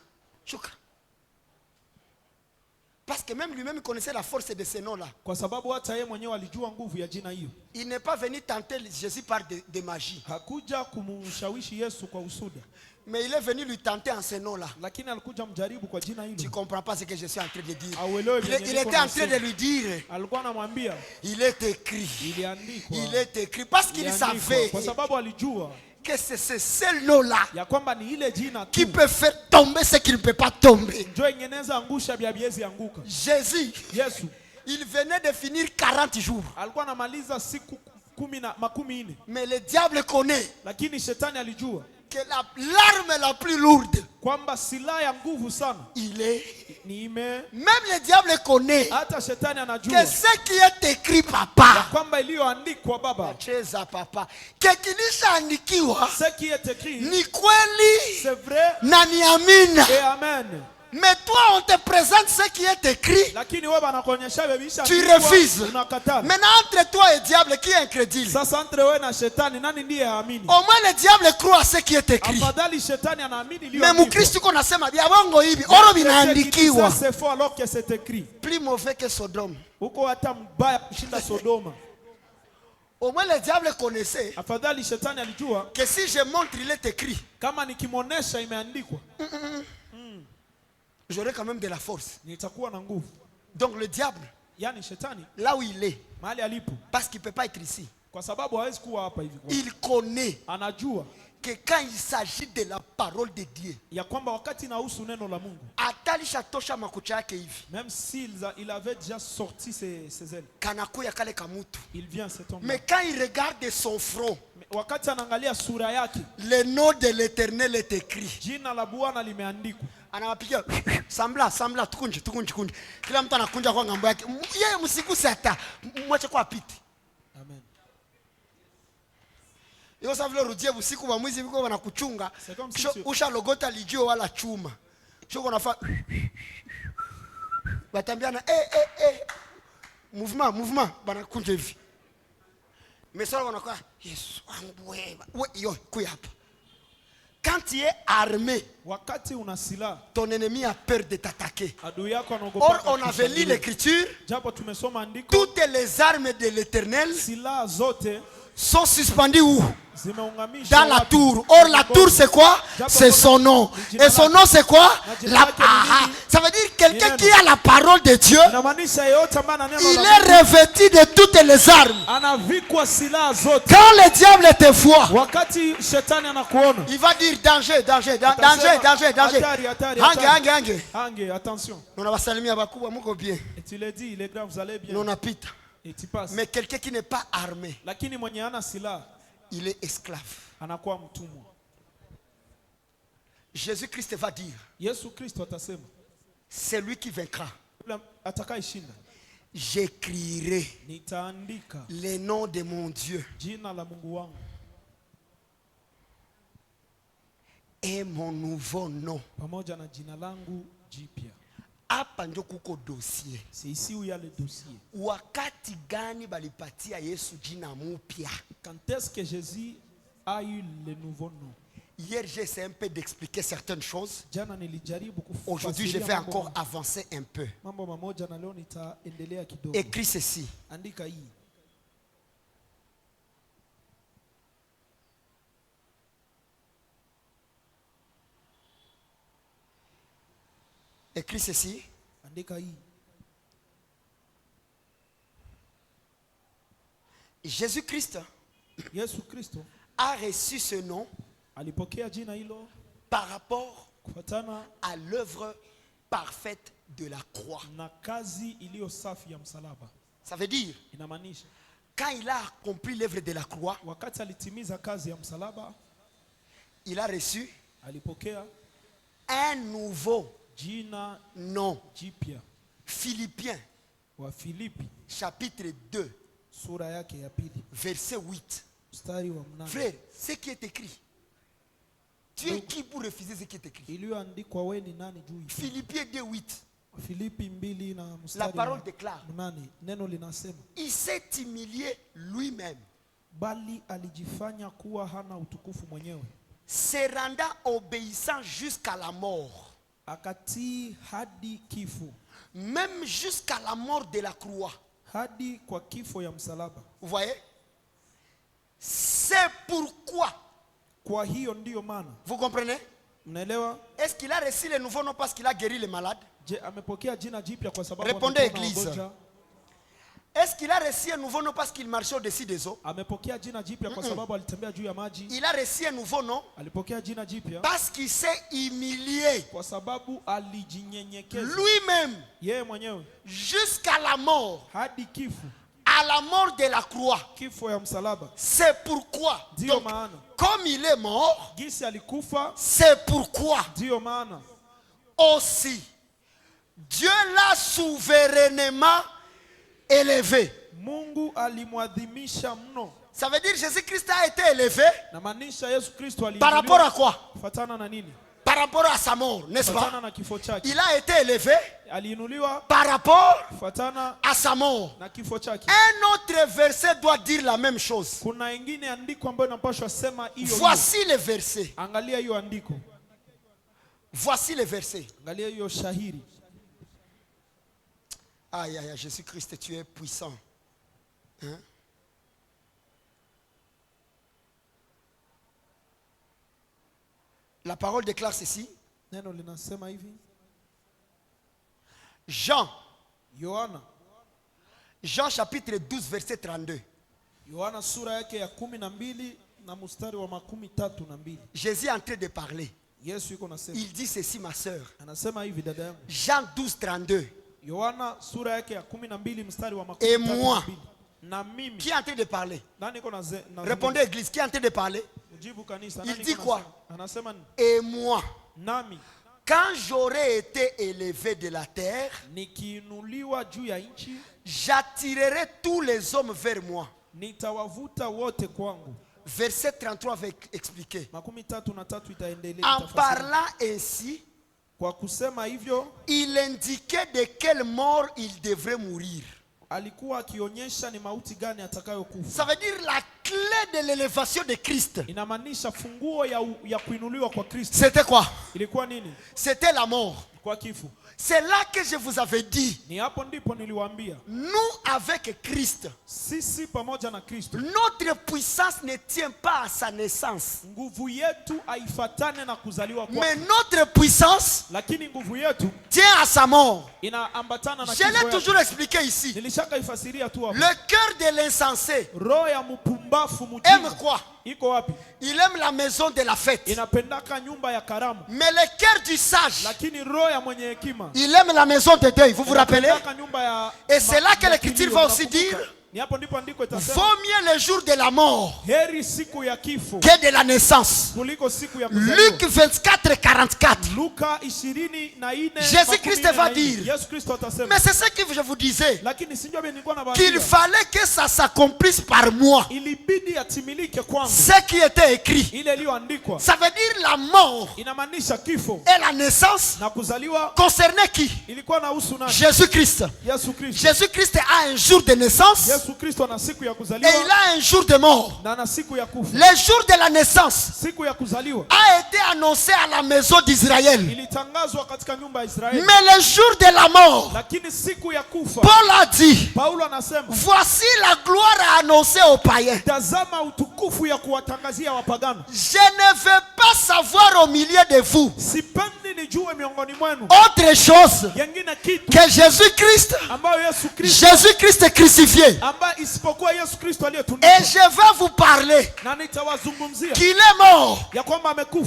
Parce que même lui-même connaissait la force de ces noms-là. Il n'est pas venu tenter Jésus par de magie. Mais il est venu lui tenter en ces noms-là. Tu ne comprends pas ce que je suis en train de dire. Il était en train de lui dire. Il est écrit. Il est écrit. Parce qu'il savait que c'est ce seul nom-là qui peut faire tomber ce qui ne peut pas tomber. Jésus, il venait de finir 40 jours. Mais le diable connaît que l'arme la plus lourde, il est. Même le diable connaît que ce qui est écrit, papa, que ni kweli na ni amina. Mais toi, on te présente ce qui est écrit. Tu refuses. Maintenant, entre toi et le diable, qui est incrédule? Au moins, le diable croit à ce qui est écrit. Mais mon Christ, qu'on a c'est plus mauvais que Sodome. Au moins, le diable connaissait que si je montre, il est écrit. J'aurai quand même de la force. Donc le diable, là où il est, parce qu'il ne peut pas être ici, il connaît que quand il s'agit de la parole de Dieu, même s'il avait déjà sorti ses ailes, il vient cet homme. Mais quand il regarde son front, le nom de l'Éternel est écrit. Anawapigia sambla tukunje kila mtu anakunja kwa ngambo yake, yeye msiguse hata mwache kwa apite. Amen. Yo savile rudie usiku wa mwizi biko wanakuchunga usha logota lijio wala chuma choko nafa batambiana mouvement bana kunja hivi mesoro wanakuwa Yesu wangu wewe yo kuya hapa. Quand tu es armé, ton ennemi a peur de t'attaquer. Or, on avait lu l'écriture. Toutes les armes de l'Éternel sont suspendues où? Dans la tour. Or, la tour, c'est quoi? C'est son nom. Et son nom, c'est quoi? La parole. Ça veut dire quelqu'un qui a la parole de Dieu, il est revêtu de toutes les armes. Quand le diable te voit, il va dire danger. Hange, attention. Et tu le dis, les grands, vous allez bien. Et tu passes. Mais quelqu'un qui n'est pas armé, il est esclave. Jésus-Christ va dire, c'est lui qui vaincra. J'écrirai les noms de mon Dieu et mon nouveau nom. Hapa ndio kuko dossier. C'est ici où il y a le dossier. Wakati gani balipatia Yesu jina mupya? Quand est-ce que Jésus a eu le nouveau nom? Hier, j'ai essayé un peu d'expliquer certaines choses. Aujourd'hui, je vais encore avancer un peu. Écris ceci. Écris ceci. Jésus-Christ a reçu ce nom par rapport à l'œuvre parfaite de la croix. Ça veut dire, quand il a accompli l'œuvre de la croix, il a reçu un nouveau jina nom. jipya. Philippiens Wa Filipi chapitre 2 sura yake ya pili verset 8. mstari wa 8. Frère, ce qui est écrit. Tu es qui pour refuser ce qui est écrit? Iliyoandikwa wewe ni nani juu? Philippiens 2:8. Filipi 2 na La mstari parole déclare. 8. Neno linasema Il s'est humilié lui-même, bali alijifanya kuwa hana utukufu mwenyewe, se rendant obéissant jusqu'à la mort, akatii hadi kifo, même jusqu'à la mort de la croix. hadi kwa kifo ya msalaba. Vous voyez? C'est pourquoi. Kwa hiyo ndiyo maana. Vous comprenez? Mnaelewa? Est-ce qu'il a reçu le nouveau nom parce qu'il a guéri les malades? Je, amepokea jina jipya kwa sababu Répondez, amepona église. wagonjwa? Est-ce qu'il a reçu un nouveau nom parce qu'il marchait au-dessus des eaux? Amepokea jina jipya kwa sababu alitembea juu ya maji? Il a reçu un nouveau nom Alipokea jina jipya parce qu'il s'est humilié kwa sababu alijinyenyekeza lui-même yeye mwenyewe jusqu'à la mort, hadi kifo, à la mort de la croix. kifo ya msalaba. C'est pourquoi. Ndiyo Donc, maana comme il est mort, gisi alikufa, c'est pourquoi ndiyo maana aussi Dieu l'a souverainement élevé. Mungu alimwadhimisha mno. Ça veut dire Jésus-Christ a été élevé Na maanisha Yesu Kristo par rapport à aliinuliwa quoi? kufuatana na nini? Par rapport à sa mort, n'est-ce pas? Kufuatana na kifo chake. Il a été élevé Aliinuliwa par rapport kufuatana à sa mort. na kifo chake. Un autre verset doit dire la même chose. Kuna ingine andiko ambayo inapaswa sema hiyo hiyo. Voici le verset. Angalia hiyo andiko. Voici le verset. Angalia hiyo shahiri. Aïe, aïe, aïe, Jésus-Christ, tu es puissant. Hein? La parole déclare ceci. Neno linasema hivi. Jean. Yohana chapitre 12 verset 32. Yohana sura yake ya 12 na mstari wa 32. Jésus est en train de parler. Yesu yuko nasema. Il dit ceci, ma sœur. Anasema hivi dada yangu. Jean 12 32. Yohana sura yake ya 12 mstari wa 32. Et moi. Na mimi. Qui est en train de parler? Nani iko na Répondez église, qui est en train de parler? Il dit quoi? Anasema et moi. Nami. Quand j'aurai été élevé de la terre, nikiinuliwa juu ya nchi, j'attirerai tous les hommes vers moi. Nitawavuta wote kwangu. Verset 33 va expliquer. 33 itaendelea. En parlant ainsi, kwa kusema hivyo, il indiquait de quelle mort il devrait mourir. Alikuwa akionyesha ni mauti gani atakayokufa. Ça veut dire la clé de l'élévation de Christ. Inamaanisha funguo ya kuinuliwa kwa Kristo. C'était quoi? Ilikuwa nini? C'était la mort. Kwa kifo. C'est là que je vous avais dit. Ni hapo ndipo niliwaambia. Nous avec Christ. Sisi pamoja na Kristo. Notre puissance ne tient pas à sa naissance. Nguvu yetu haifatane na kuzaliwa kwake. Mais notre puissance, lakini nguvu yetu, tient à sa mort. Inaambatana na kifo. Je l'ai toujours expliqué ici. Nilishaka ifasiria tu hapo. Le cœur de l'insensé. Roho ya mpumbafu mjinga. Aime quoi? Iko wapi? Il aime la maison de la fête. Inapendaka nyumba ya karamu. Mais le cœur du sage, lakini roho ya mwenye hekima, il aime la maison de deuil. Vous vous rappelez? Et c'est là que l'Écriture va aussi dire, vaut mieux le jour de la mort que de la naissance. Luc 24, 44. Jésus-Christ va dire, mais c'est ce que je vous disais, qu'il fallait que ça s'accomplisse par moi. Ce qui était écrit. Ça veut dire la mort et la naissance concernait qui? Jésus-Christ. Jésus-Christ a un jour de naissance et il a un jour de mort. Le jour de la naissance a été annoncé à la maison d'Israël. Mais le jour de la mort, Paul a dit, voici la gloire annoncée aux païens. Je ne veux pas savoir au milieu de vous autre chose que Jésus-Christ crucifié. Et je vais vous parler qu'il est mort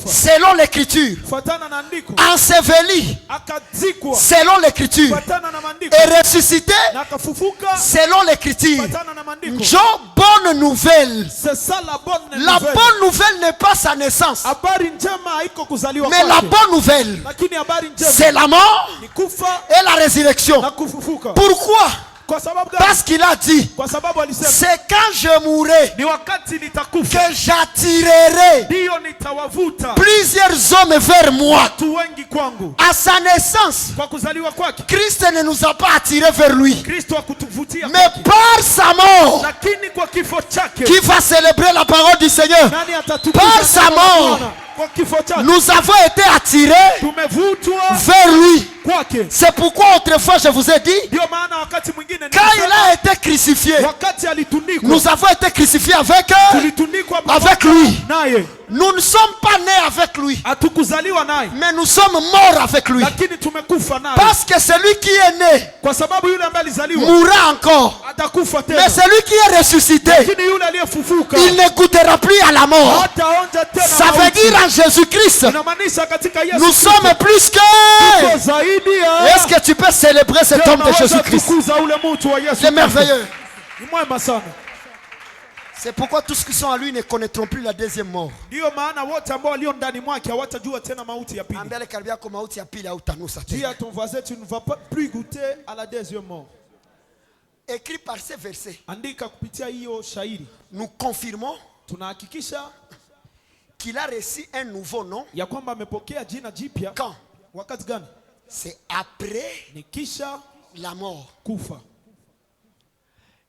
selon l'écriture, enseveli selon l'écriture et ressuscité selon l'écriture. Bonne nouvelle. La bonne nouvelle n'est pas sa naissance, mais la bonne nouvelle, nouvelle, c'est la mort et la résurrection. Pourquoi? Parce qu'il a dit, c'est quand je mourrai que j'attirerai plusieurs hommes vers moi. À sa naissance, Christ ne nous a pas attirés vers lui, mais par sa mort, qui va célébrer la parole du Seigneur, par sa mort, nous avons été attirés vers lui. C'est pourquoi autrefois je vous ai dit, quand il a été crucifié, nous avons été crucifiés avec lui. Nous ne sommes pas nés avec lui, mais nous sommes morts avec lui. Parce que celui qui est né mourra encore, mais celui qui est ressuscité, il ne goûtera plus à la mort. Ça veut dire en Jésus-Christ, nous sommes plus que... Est-ce que tu peux célébrer cet homme de Jésus-Christ? C'est merveilleux. C'est pourquoi tous ceux qui sont à lui ne connaîtront plus la deuxième mort. Dis à ton voisin, tu ne vas pas plus goûter à la deuxième mort. Écrit par ces versets, nous confirmons qu'il a reçu un nouveau nom. Quand? C'est après la mort.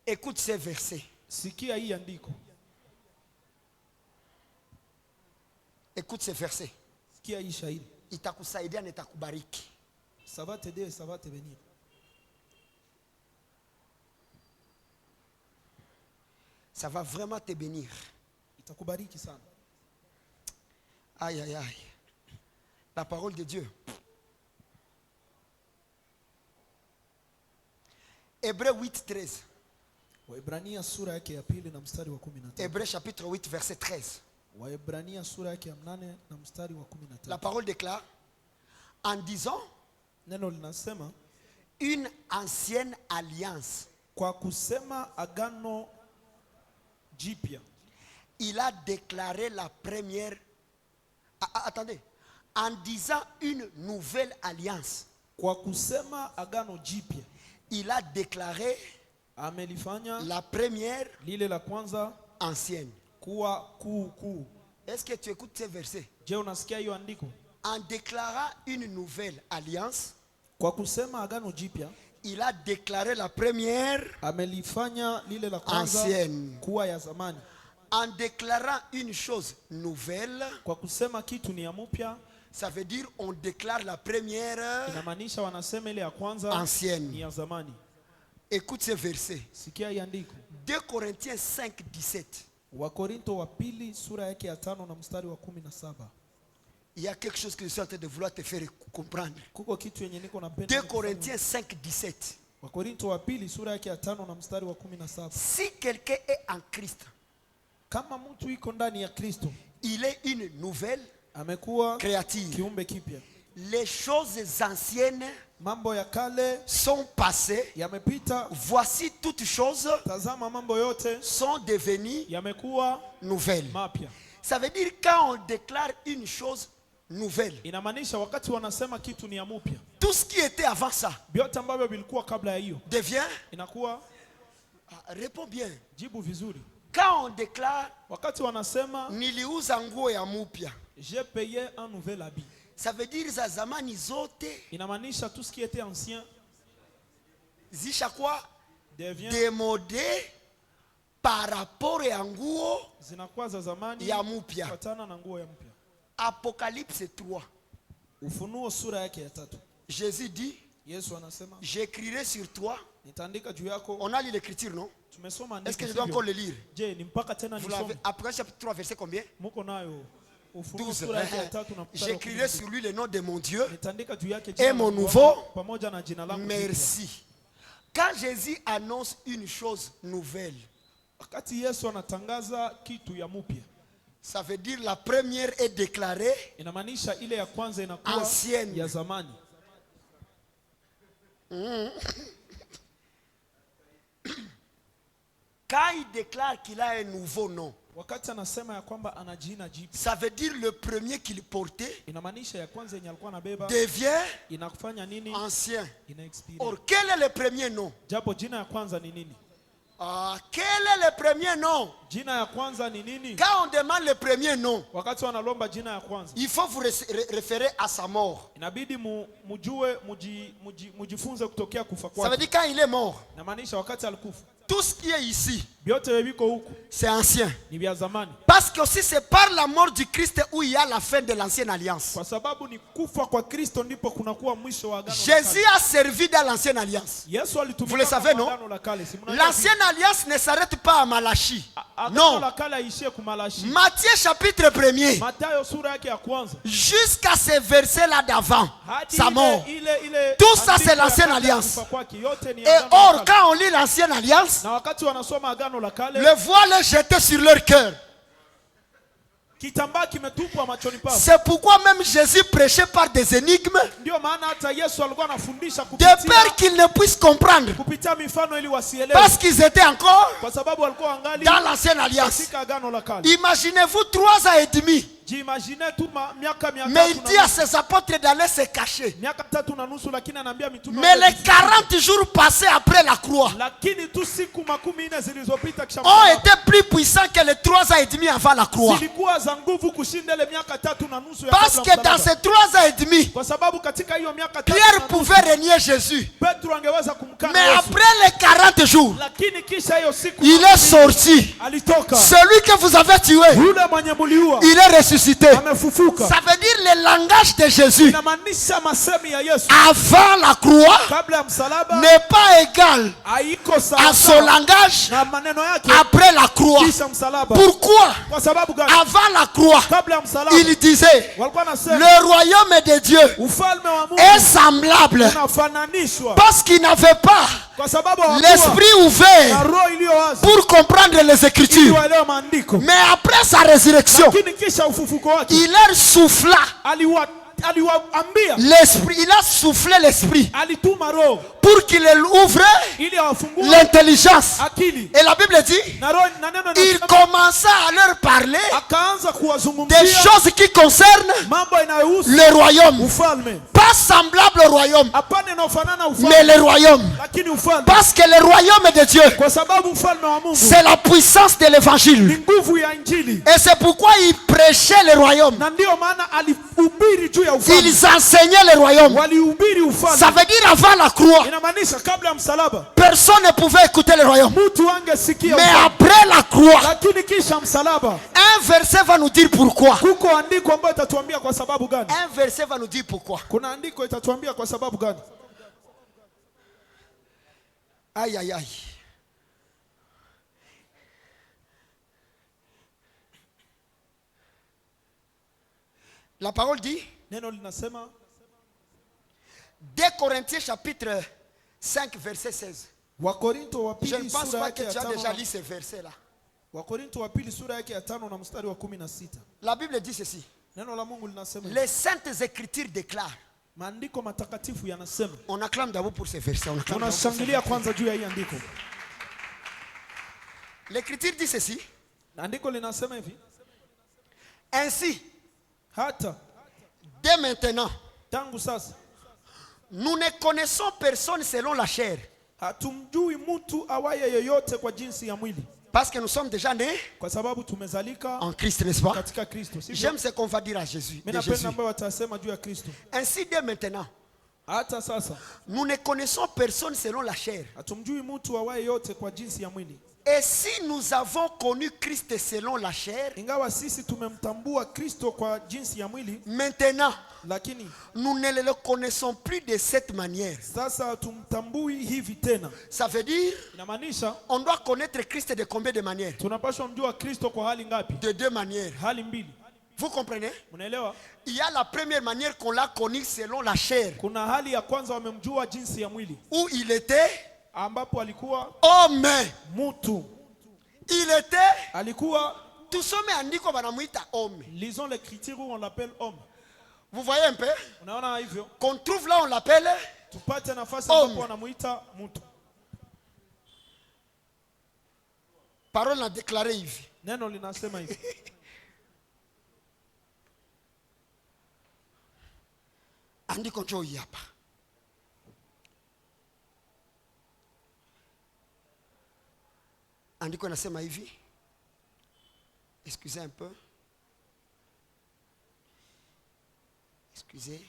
Écoute ces versets. Écoute ces versets. Itakusaidia na itakubariki. Ça va t'aider et ça va te bénir. Ça va vraiment te bénir. Itakubariki sana. Aïe aïe aïe. La parole de Dieu. Hébreux 8, 13. Hébreux chapitre 8, verset 13. La parole déclare, en disant, une ancienne alliance. Il a déclaré la première. Attendez. En disant une nouvelle alliance. Il a déclaré la première ancienne. Est-ce que tu écoutes ces versets? En déclarant une nouvelle alliance, il a déclaré la première ancienne. En déclarant une chose nouvelle, ça veut dire on déclare la première ancienne. Écoute ce verset. 2 Corinthiens 5, 17. Il y a quelque chose que je suis en train de vouloir te faire comprendre. 2 Corinthiens 5, 17. Si quelqu'un est en Christ, il est une nouvelle créature. Les choses anciennes sont passées. Voici toutes choses sont devenues nouvelles. Ça veut dire quand on déclare une chose nouvelle, tout ce qui était avant ça devient. Réponds bien. Quand on déclare niliuza nguo ya mupya, j'ai payé un nouvel habit. Ça veut dire za zamani zote inamaanisha tout ce qui était ancien zisha kwa démodé par rapport ya nguo zinakuwa za zamani ya mupya. kufuatana na nguo ya mpya. Apocalypse 3. Ufunuo sura yake ya 3. Jésus dit, Yesu anasema, j'écrirai sur toi. Nitaandika juu yako. On a lu l'écriture, non? Est-ce que je dois encore le lire? Je ni mpaka tena nisome. Vous l'avez après chapitre 3 verset combien? Muko nayo. 12. J'écrirai sur lui le nom de mon Dieu et mon nouveau merci. Quand Jésus annonce une chose nouvelle, ça veut dire la première est déclarée ancienne. Quand il déclare qu'il a un nouveau nom, wakati anasema ya kwamba ana jina jipya, ça veut dire le premier qu'il portait inamaanisha ya kwanza yenye alikuwa anabeba devient inakufanya nini? ancien. Ina expire. Or, quel est le premier nom? Japo jina ya kwanza ni nini? Quel est le premier nom? Jina ya kwanza ni nini? Quand on demande le premier nom, wakati wanalomba jina ya kwanza, il faut vous référer à sa mort. Inabidi mujue mujifunze kutokea kufa kwake. Ça veut dire quand il est mort, inamaanisha wakati alikufa, tout ce qui est ici, c'est ancien. Parce que aussi c'est par la mort du Christ où il y a la fin de l'ancienne alliance. Jésus a servi dans l'ancienne alliance. Vous le savez, non? L'ancienne alliance ne s'arrête pas à Malachie. Non. Matthieu chapitre 1er. Jusqu'à ces versets-là d'avant, sa mort. Tout ça c'est l'ancienne alliance. Et or, quand on lit l'ancienne alliance, le voile est jeté sur leur cœur. C'est pourquoi même Jésus prêchait par des énigmes, de peur qu'ils ne puissent comprendre, parce qu'ils étaient encore dans l'ancienne alliance. Imaginez-vous 3 ans et demi. Mais il dit à ses apôtres d'aller se cacher. Mais les 40 jours passés après la croix ont été plus puissants que les 3 ans et demi avant la croix. Parce que dans ces 3 ans et demi, Pierre pouvait régner Jésus. Mais après les 40 jours, il est sorti. Celui que vous avez tué, il est ressuscité. Ça veut dire le langage de Jésus avant la croix n'est pas égal à son langage après la croix. Pourquoi? Avant la croix, il disait le royaume de Dieu est semblable, parce qu'il n'avait pas l'esprit ouvert pour comprendre les Écritures. Mais après sa résurrection, il leur souffla l'esprit, il a soufflé l'esprit pour qu'il ouvre l'intelligence. Et la Bible dit, il commença à leur parler des choses qui concernent le royaume. Pas semblable au royaume, mais le royaume. Parce que le royaume de Dieu, c'est la puissance de l'évangile. Et c'est pourquoi il prêchait le royaume. Ils enseignaient le royaume. Ça veut dire avant la croix, personne ne pouvait écouter le royaume. Mais après la croix, un verset va nous dire pourquoi. Un verset va nous dire pourquoi. Aïe aïe aïe. La parole dit, 2 Corinthiens chapitre 5 verset 16. Je ne pense pas que tu as déjà lu ce verset là. La Bible dit ceci. Les saintes écritures déclarent. On acclame d'abord pour ce verset. L'écriture dit ceci. Ainsi, dès maintenant, nous ne connaissons personne selon la chair. Parce que nous sommes déjà nés en Christ, n'est-ce pas? J'aime ce qu'on va dire à Jésus. Ainsi, dès maintenant, nous ne connaissons personne selon la chair. Et si nous avons connu Christ selon la chair, maintenant, nous ne le connaissons plus de cette manière. Ça veut dire, on doit connaître Christ de combien de manières? De 2 manières. Vous comprenez? Il y a la première manière qu'on l'a connu selon la chair, où il était homme. Il était. Tout ça mais andiko banamuita homme. Lisons l'écriture où on l'appelle homme. Vous voyez un peu? Qu'on trouve là on l'appelle homme. Parole a déclaré ici. Neno linasema hivi. Andiko njoo hapa. Andiko nasema hivi. Excusez un peu. Excusez.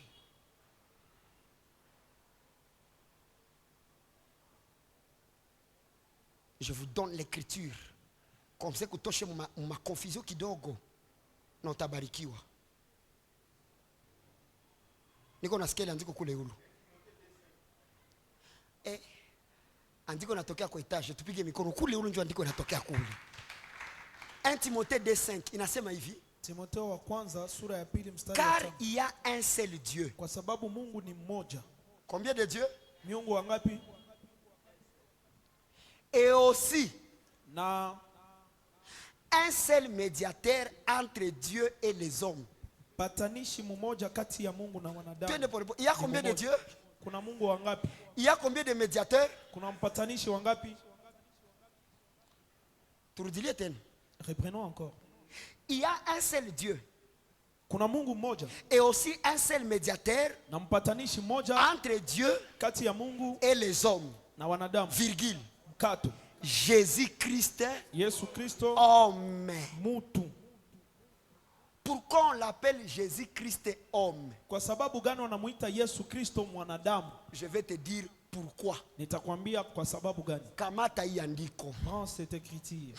Je vous donne l'écriture. Comme ça kutoshe ma confusion kidogo. Na utabarikiwa. Niko nasikia andiko kule hulu. Andiko natokea kwa etage, tupige mikono kule hulu ndio andiko natokea kule. 1 Timothée 2:5 inasema hivi. Timotheo wa kwanza sura ya 2 mstari wa 5. Car il y a un seul Dieu. Kwa sababu Mungu ni mmoja. Combien de dieux? Miungu wangapi? Et aussi na un seul médiateur entre Dieu et les hommes. Patanishi mmoja kati ya Mungu na wanadamu. Il y a combien de dieux? Kuna Mungu wangapi? Il y a combien de médiateurs? Kuna mpatanishi wangapi? Turudilie tena. Reprenons encore. Il y a un seul Dieu. Kuna Mungu mmoja. Et aussi un seul médiateur na mpatanishi mmoja entre Dieu kati ya Mungu et les hommes. Na wanadamu. Virgule. Mkato. Jésus-Christ. Yesu Kristo. Homme. Mutu. Pourquoi on l'appelle Jésus-Christ homme? Kwa sababu gani wanamuita Yesu Kristo mwanadamu? Je vais te dire pourquoi. Nitakwambia kwa sababu gani. Kamata hii andiko. Prends cette écriture.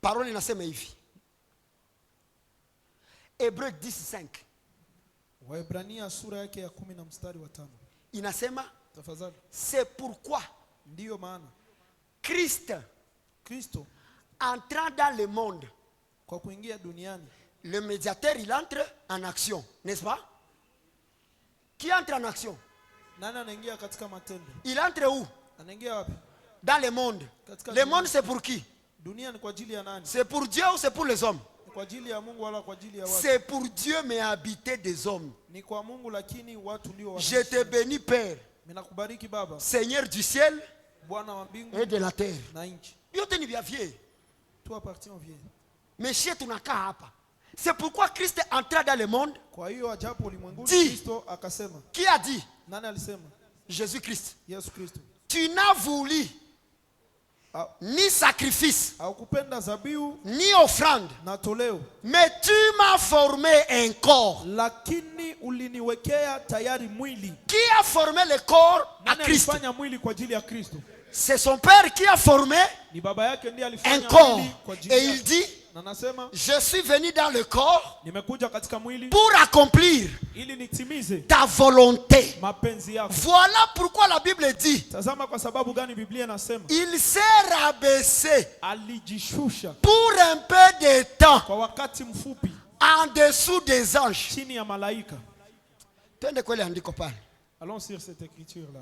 Parole inasema hivi. Hébreux 10:5. Waebrania sura yake ya 10 na mstari wa 5. Inasema tafadhali. C'est pourquoi ndiyo maana Kristo entrant dans le monde, kwa kuingia duniani, le médiateur il entre en action, n'est-ce pas? Qui entre en action? Nani anaingia katika matendo? Il entre où? Anaingia wapi? Dans le monde. Le monde c'est pour qui? Dunia ni kwa ajili ya nani? C'est pour Dieu ou c'est pour les hommes? Kwa ajili ya Mungu wala kwa ajili ya watu? C'est pour Dieu mais habité des hommes. Ni kwa Mungu lakini watu ndio watu. Je te bénis Père. Ninakubariki Baba. Seigneur du ciel Bwana wa mbingu et de la terre. Na nchi. Yote ni vya vie. Tout appartient au vieux. Mais chez tunakaa hapa. C'est pourquoi Christ entra dans le monde. Kwa hiyo ajapo ulimwenguni Kristo akasema. Qui a dit? Nani alisema? Jésus Christ. Yesu Kristo. Tu n'as voulu ni sacrifice, ni offrande, mais tu m'as formé un corps. Lakini uliniwekea tayari mwili. Qui a formé le corps à Christ? C'est son père qui a formé un corps. Et il dit, je suis venu dans le corps pour accomplir ta volonté. Voilà pourquoi la Bible dit, il s'est rabaissé pour un peu de temps en dessous des anges. Allons sur cette écriture-là.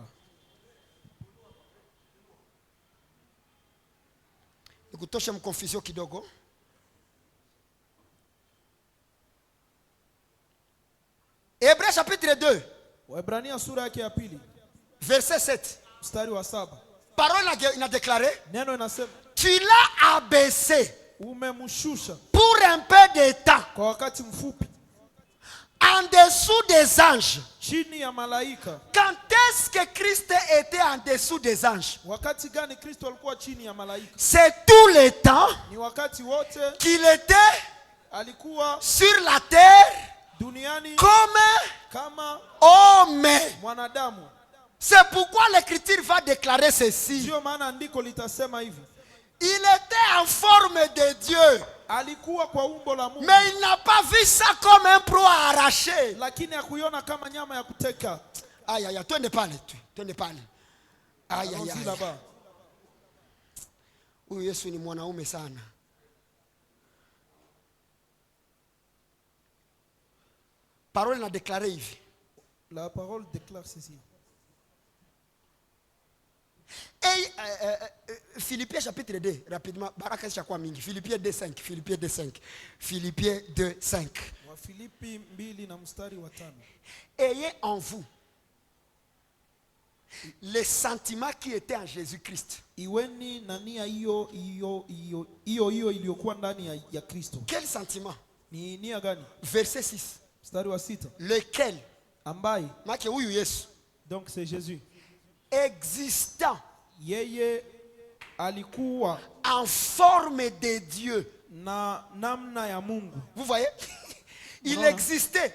Nikutosha mkonfusio kidogo. Hébreux chapitre 2. Waebrania sura yake ya 2. Verset 7. Mstari wa 7. Parole ina déclaré. Neno inasema. Tu l'as abaissé. Umemshusha. Pour un peu de temps. Kwa wakati mfupi. En dessous des anges. Chini ya malaika. Quand est-ce que Christ était en dessous des anges? Wakati gani Kristo alikuwa chini ya malaika? C'est tout le temps. Ni wakati wote qu'il était alikuwa sur la terre duniani kama homme. Mwanadamu. C'est pourquoi l'écriture va déclarer ceci. Ndio maana andiko litasema hivi. Il était en forme de Dieu. Alikuwa kwa umbo la Mungu. Mais il n'a pas vu ça comme un proie arrachée. Lakini hakuiona kama nyama ya kuteka. Aïe aïe, twende pale. Aïe aïe aïe. Huyu Yesu ni mwanaume sana. Parole n'a déclaré hivi. La parole déclare ceci. Et Philippiens chapitre 2, rapidement, Baraka Chakwa Mingi. Philippiens 2:5. Philippiens 2:5. Wafilipi 2 na mstari wa 5. Ayez en vous les sentiments qui étaient en Jésus-Christ. Iweni na nia hiyo iliyokuwa ndani ya Kristo. Quel sentiment? Ni nia gani? Verset 6. Mstari wa 6. Lequel? Ambaye. Make huyu Yesu. Donc c'est Jésus. Existant. Yeye alikuwa en forme de Dieu. Na namna ya Mungu. Vous voyez? Il existait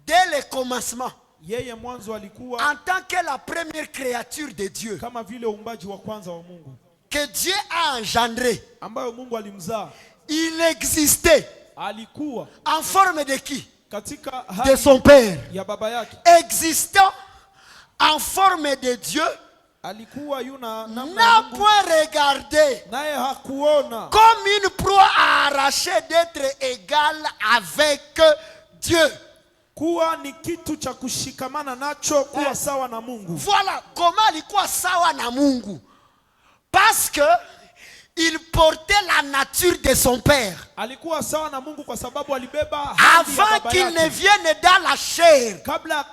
dès le commencement. Yeye mwanzo alikuwa en tant que la première créature de Dieu. Kama vile uumbaji wa kwanza wa Mungu. Que Dieu a engendré. Ambayo Mungu alimzaa. Il existait. Alikuwa en forme de qui? Katika de son père. Ya baba yake. Existant en forme de Dieu. Alikuwa yuna n'a point regardé naye hakuona comme une proie arrachée d'être égal avec Dieu. Kuwa ni kitu cha kushikamana nacho kuwa sawa na Mungu. Voilà comment alikuwa sawa na Mungu. Parce que il portait la nature de son père. Alikuwa sawa na Mungu kwa sababu alibeba hali ya baba yake. Avant qu'il ne vienne dans la chair. Kabla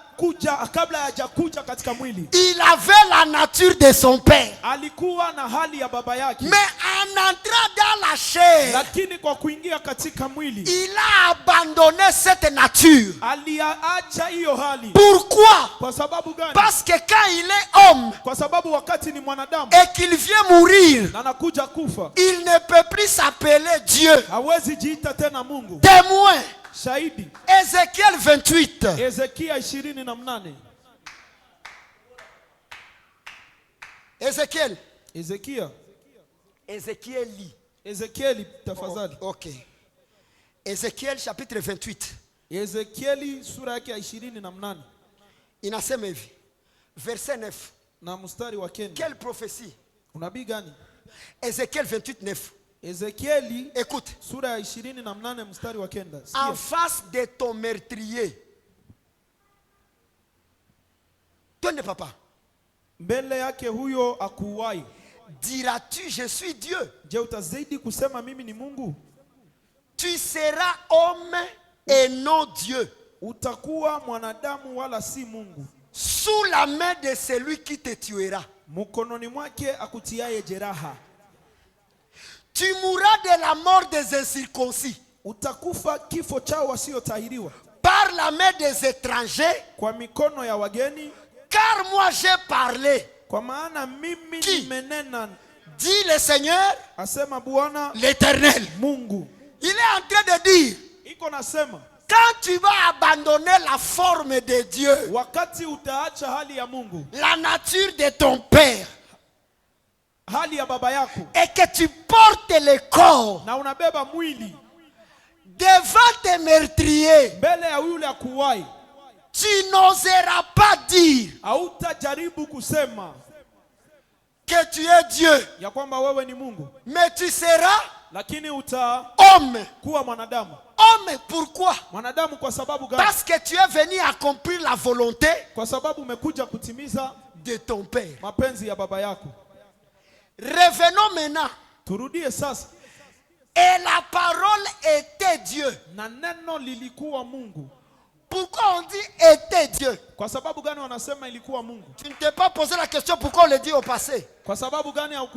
hajakuja katika mwili. Il avait la nature de son père. Alikuwa na hali ya baba yake. Mais en entrant dans la chair, lakini kwa kuingia katika mwili, il a abandonné cette nature. Aliacha hiyo hali. Pourquoi? Kwa sababu gani? Parce que quand il est homme, kwa sababu wakati ni mwanadamu, et qu'il vient mourir, na anakuja kufa, il ne peut plus s'appeler Dieu. Hawezi jiita tena Mungu. Témoin. Shahidi. Ézéchiel 28. Ezekia 28. Ézéchiel. Ezekiel lit. Ezekiel tafadhali. OK. Ézéchiel chapitre 28. Ezekiel sura yake ya 28. Inasema hivi. Verset 9. Na mstari wa 9. Quelle prophétie? Unabii gani? Ézéchiel 28 9. Ezekiel, écoute, sura ya 28 mstari wa 9. En face de ton meurtrier. Toi papa. Mbele yake huyo akuwai. Diras-tu je suis Dieu? Je utazidi kusema mimi ni Mungu? Tu seras homme et non Dieu. Utakuwa mwanadamu wala si Mungu. Sous la main de celui qui te tuera. Mkononi mwake akutiaye jeraha. Tu mourras de la mort des incirconcis. Utakufa kifo chao wasiotahiriwa. Par la main des étrangers. Kwa mikono ya wageni. Car moi j'ai parlé. Kwa maana mimi nimenena. Dit le Seigneur. Asema Bwana l'Éternel. Mungu. Il est en train de dire. Iko nasema. Quand tu vas abandonner la forme de Dieu. Wakati utaacha hali ya Mungu. La nature de ton père. Hali ya baba yako. Et que tu portes le corps. Na unabeba mwili. Devant tes meurtriers. Mbele ya yule akuwai. Tu n'oseras pas dire. Hautajaribu kusema. Que tu es Dieu. Ya kwamba wewe ni Mungu. Mais tu seras. Lakini homme. Kuwa mwanadamu. Homme pourquoi? Mwanadamu kwa sababu gani? Parce que tu es venu accomplir la volonté. Kwa sababu umekuja kutimiza de ton père. Mapenzi ya baba yako. Revenons maintenant. Turudie sasa. Et la parole était Dieu. Na neno lilikuwa Mungu. Pourquoi on dit était Dieu? Kwa sababu gani wanasema ilikuwa Mungu? Tu ne t'es pas posé la question pourquoi on le dit au passé. Kwa sababu gani au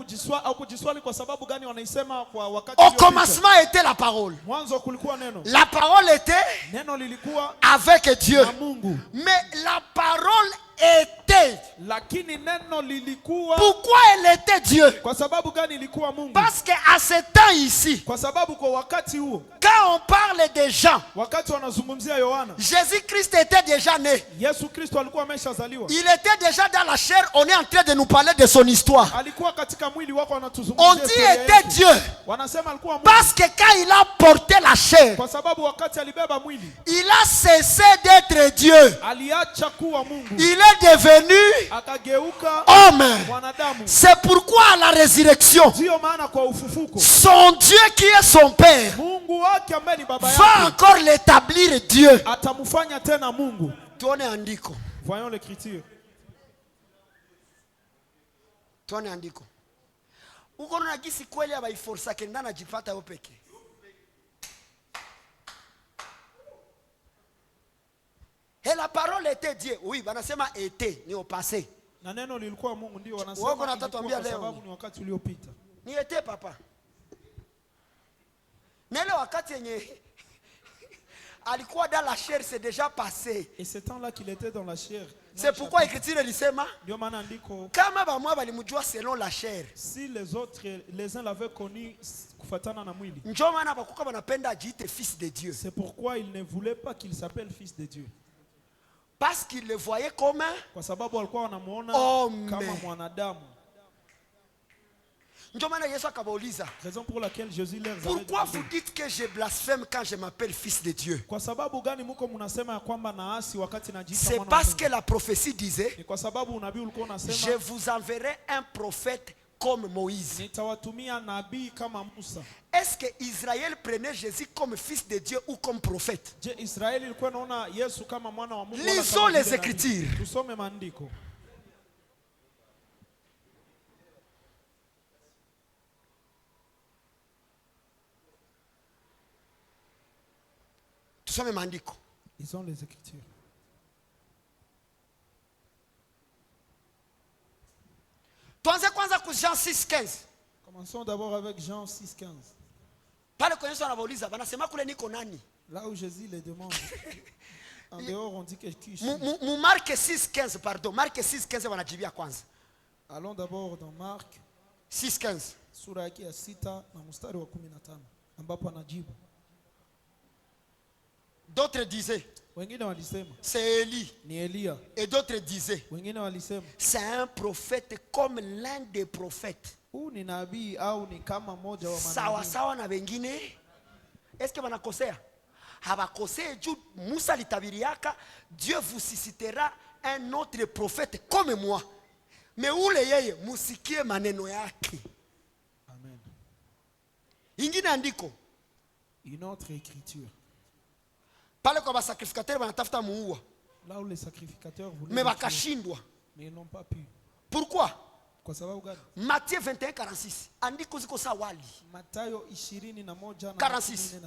kujiswali kwa sababu gani wanaisema kwa wakati au commencement était la parole. Mwanzo kulikuwa neno. La parole était neno lilikuwa avec Dieu. Na Mungu. Mais la parole était. Lakini neno lilikuwa. Pourquoi elle était Dieu? Kwa sababu gani ilikuwa Mungu? Parce que à ce temps ici. Kwa sababu kwa wakati huo. Quand on parle de Jean. Wakati wanazungumzia Yohana. Jésus-Christ était déjà né. Yesu Kristo alikuwa ameshazaliwa. Il était déjà dans la chair, on est en train de nous parler de son histoire. Alikuwa katika mwili wako wanatuzungumzia. On dit était Dieu. Wanasema alikuwa Mungu. Parce que quand il a porté la chair. Kwa sababu wakati alibeba mwili. Il a cessé d'être Dieu. Aliacha kuwa Mungu. Il est devenu homme. C'est pourquoi à la résurrection, son Dieu qui est son Père va encore l'établir Dieu. Voyons l'écriture. Tuone andiko. Uko na gisi kweli aba iforsa kenda na jipata opeke. la parole était Dieu. Oui, banasema était ni au passé. Na neno lilikuwa Mungu ndio wanasema. Wako natatuambia leo. Sababu ni wakati uliopita. Ni était papa. Nele wakati yenye alikuwa dans la chair, c'est déjà passé. Et ce temps-là qu'il était dans la chair. C'est pourquoi écriture lisema kama bamwa balimujua selon la chair. Si les autres, les uns l'avaient connu kufatana na mwili. Ndio maana bakuka banapenda ajiite fils de Dieu. C'est pourquoi il ne voulait pas qu'il s'appelle fils de Dieu. Parce qu'il le voyait comme kwa sababu walikuwa wanamuona kama mwanadamu. Raison pour laquelle Jésus leur avait dit, pourquoi vous dites que je blasphème quand je m'appelle fils de Dieu? C'est parce que la prophétie disait, je vous enverrai un prophète comme Moïse. Est-ce que Israël prenait Jésus comme fils de Dieu ou comme prophète? Lisons les Écritures. Ils ont les Écritures. Jean 6:15. Commençons d'abord avec Jean 6:15. Là où Jésus les demande. En dehors on dit que Marc 6:15, pardon. Marc 6:15 wanajibia kwanza. Allons d'abord dans Marc 6:15. Sura yake ya 6 na mstari wa 15 ambapo anajibu. D'autres disaient, c'est Élie. Et d'autres disaient, c'est un prophète comme l'un des prophètes. Sawa sawa na wengine. Est-ce que banakosea? Habakosea juu Musa litabiriaka, Dieu vous suscitera un autre prophète comme moi. Mais ule yeye musikie maneno yake. Amen. Ingine andiko. Une autre écriture. Pale kwa sacrificateur wanatafuta muua. Là où les sacrificateurs voulaient. Mais bakashindwa. Mais ils n'ont pas pu. Pourquoi? Kwa sababu gani? Matthieu 21:46. Andiko ziko sawali. Mathayo 21 na 46.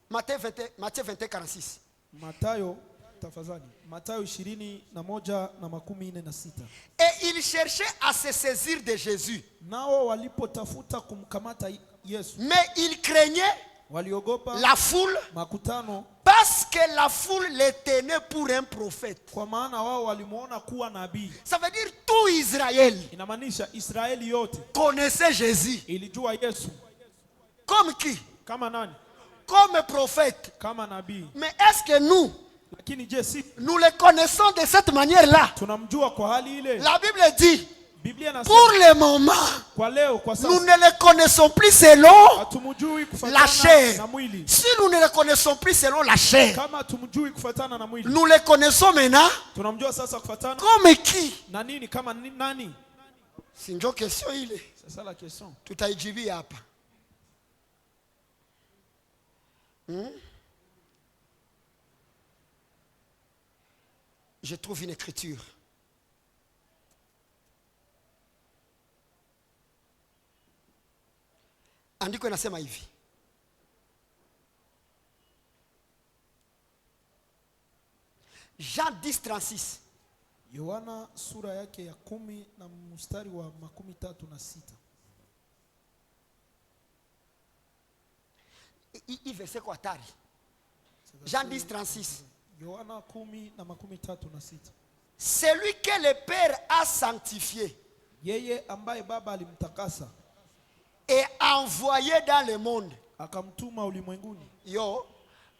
Matthieu 21:46. Mathayo tafadhali. Mathayo 21 na 46. Et il cherchait à se saisir de Jésus. Nao walipotafuta kumkamata Yesu. Mais il craignait la foule, parce que la foule les tenait pour un prophète. Ça veut dire tout Israël connaissait Jésus. Comme qui? Comme prophète. Mais est-ce que nous le connaissons de cette manière-là? La Bible dit, pour le moment, nous ne le connaissons plus selon la chair. Si nous ne le connaissons plus selon la chair, nous le connaissons maintenant comme qui? C'est une question. C'est ça la question. Tout a été hapa. Je trouve une écriture. Andiko inasema hivi. Jean 10:36. Yohana sura yake ya 10 na mstari wa 36. Hii verset kwa hatari. Jean 10:36. Yohana 10 na 36. Celui que le Père a sanctifié. Yeye ambaye Baba alimtakasa. Et envoyé dans le monde. Akamtuma ulimwenguni. Yo,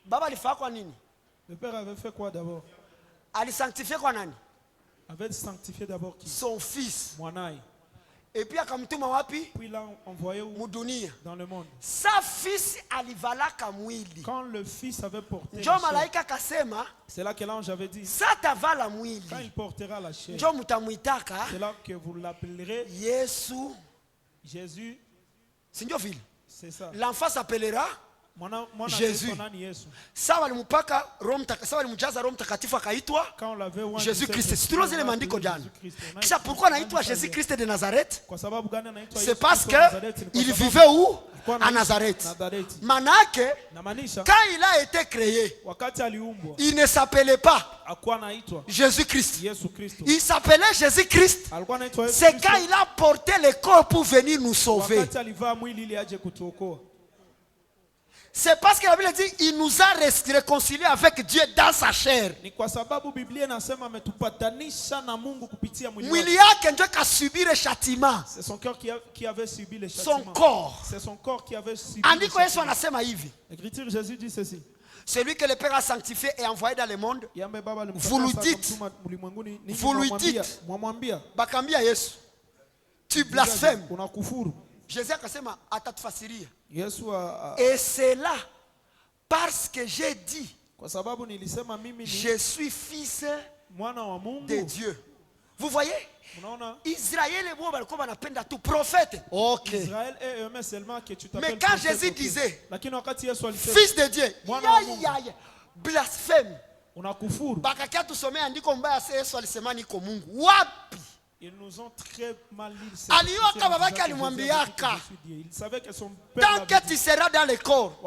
Baba alifanya kwa nini? Le Père avait fait quoi d'abord? Alisanctifié kwa nani? Avait sanctifié d'abord qui? Son fils. Mwanae. Et puis akamtuma wapi? Puis l'a envoyé où? Mudunia. Dans le monde. Sa fils alivalaka mwili. Quand le fils avait porté. Njo malaika kasema. C'est là que l'ange avait dit. Sa tavala mwili. Quand il portera la chair. Njo mutamuitaka. C'est là que vous l'appellerez. Jésus. C'est ça. L'enfant s'appellera Jésus. Ça va Jésus Christ. C'est toujours le mandiko jana. Pourquoi naitwa Jésus Christ de Nazareth? C'est parce que il vivait où? à Nazareth. Manake, quand il a été créé, il ne s'appelait pas Jésus-Christ. Il s'appelait Jésus-Christ. C'est quand il a porté le corps pour venir nous sauver. C'est parce que la Bible dit il nous a réconciliés avec Dieu dans sa chair. Mwili yake ndio kasubiri châtiment. C'est son cœur qui avait subi le châtiment. Son corps. C'est son corps qui avait subi. Andiko Yesu anasema hivi. L'écriture Jésus dit ceci. Celui que le Père a sanctifié et envoyé dans le monde, vous lui dites, bakambia Yesu, tu blasphèmes. Jésus akasema atatufasiria. Et c'est là parce que j'ai dit je suis fils de Dieu. Vous voyez, Israël est bon, napenda tout prophète. Ok. Mais quand Jésus disait fils de Dieu, blasphème. Bakakia tusomea andiko mbaya Yesu alisema niko Mungu. Wapi? Ils nous ont très mal dit. Il savait que son père, tant que tu seras dans le corps,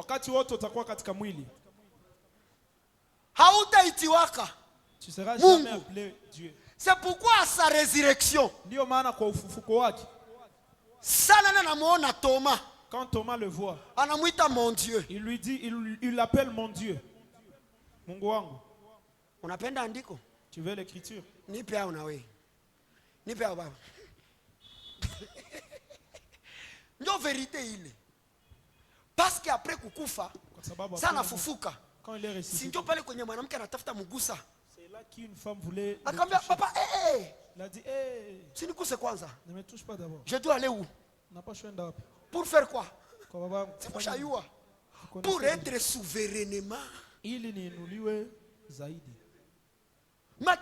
tu seras jamais appelé Dieu. C'est pourquoi à sa résurrection, quand Thomas le voit, mon Dieu. Il lui dit, il l'appelle mon Dieu. Mungu wangu. On appelle andiko. Tu veux l'écriture? Ni pia unawe. Ni pia baba. Ndio vérité ile. Parce qu'après kukufa, sana fufuka. Quand il est ressuscité. Si ndio pale kwenye mwanamke anatafuta mugusa. C'est là qu'une femme voulait. Akamwambia papa, il a dit, si nikuse kwanza. Ne me touche pas d'abord. Je dois aller où? Pour faire quoi? C'est pour Chayoua. Pour être souverainement. Ili niinuliwe zaidi. Donc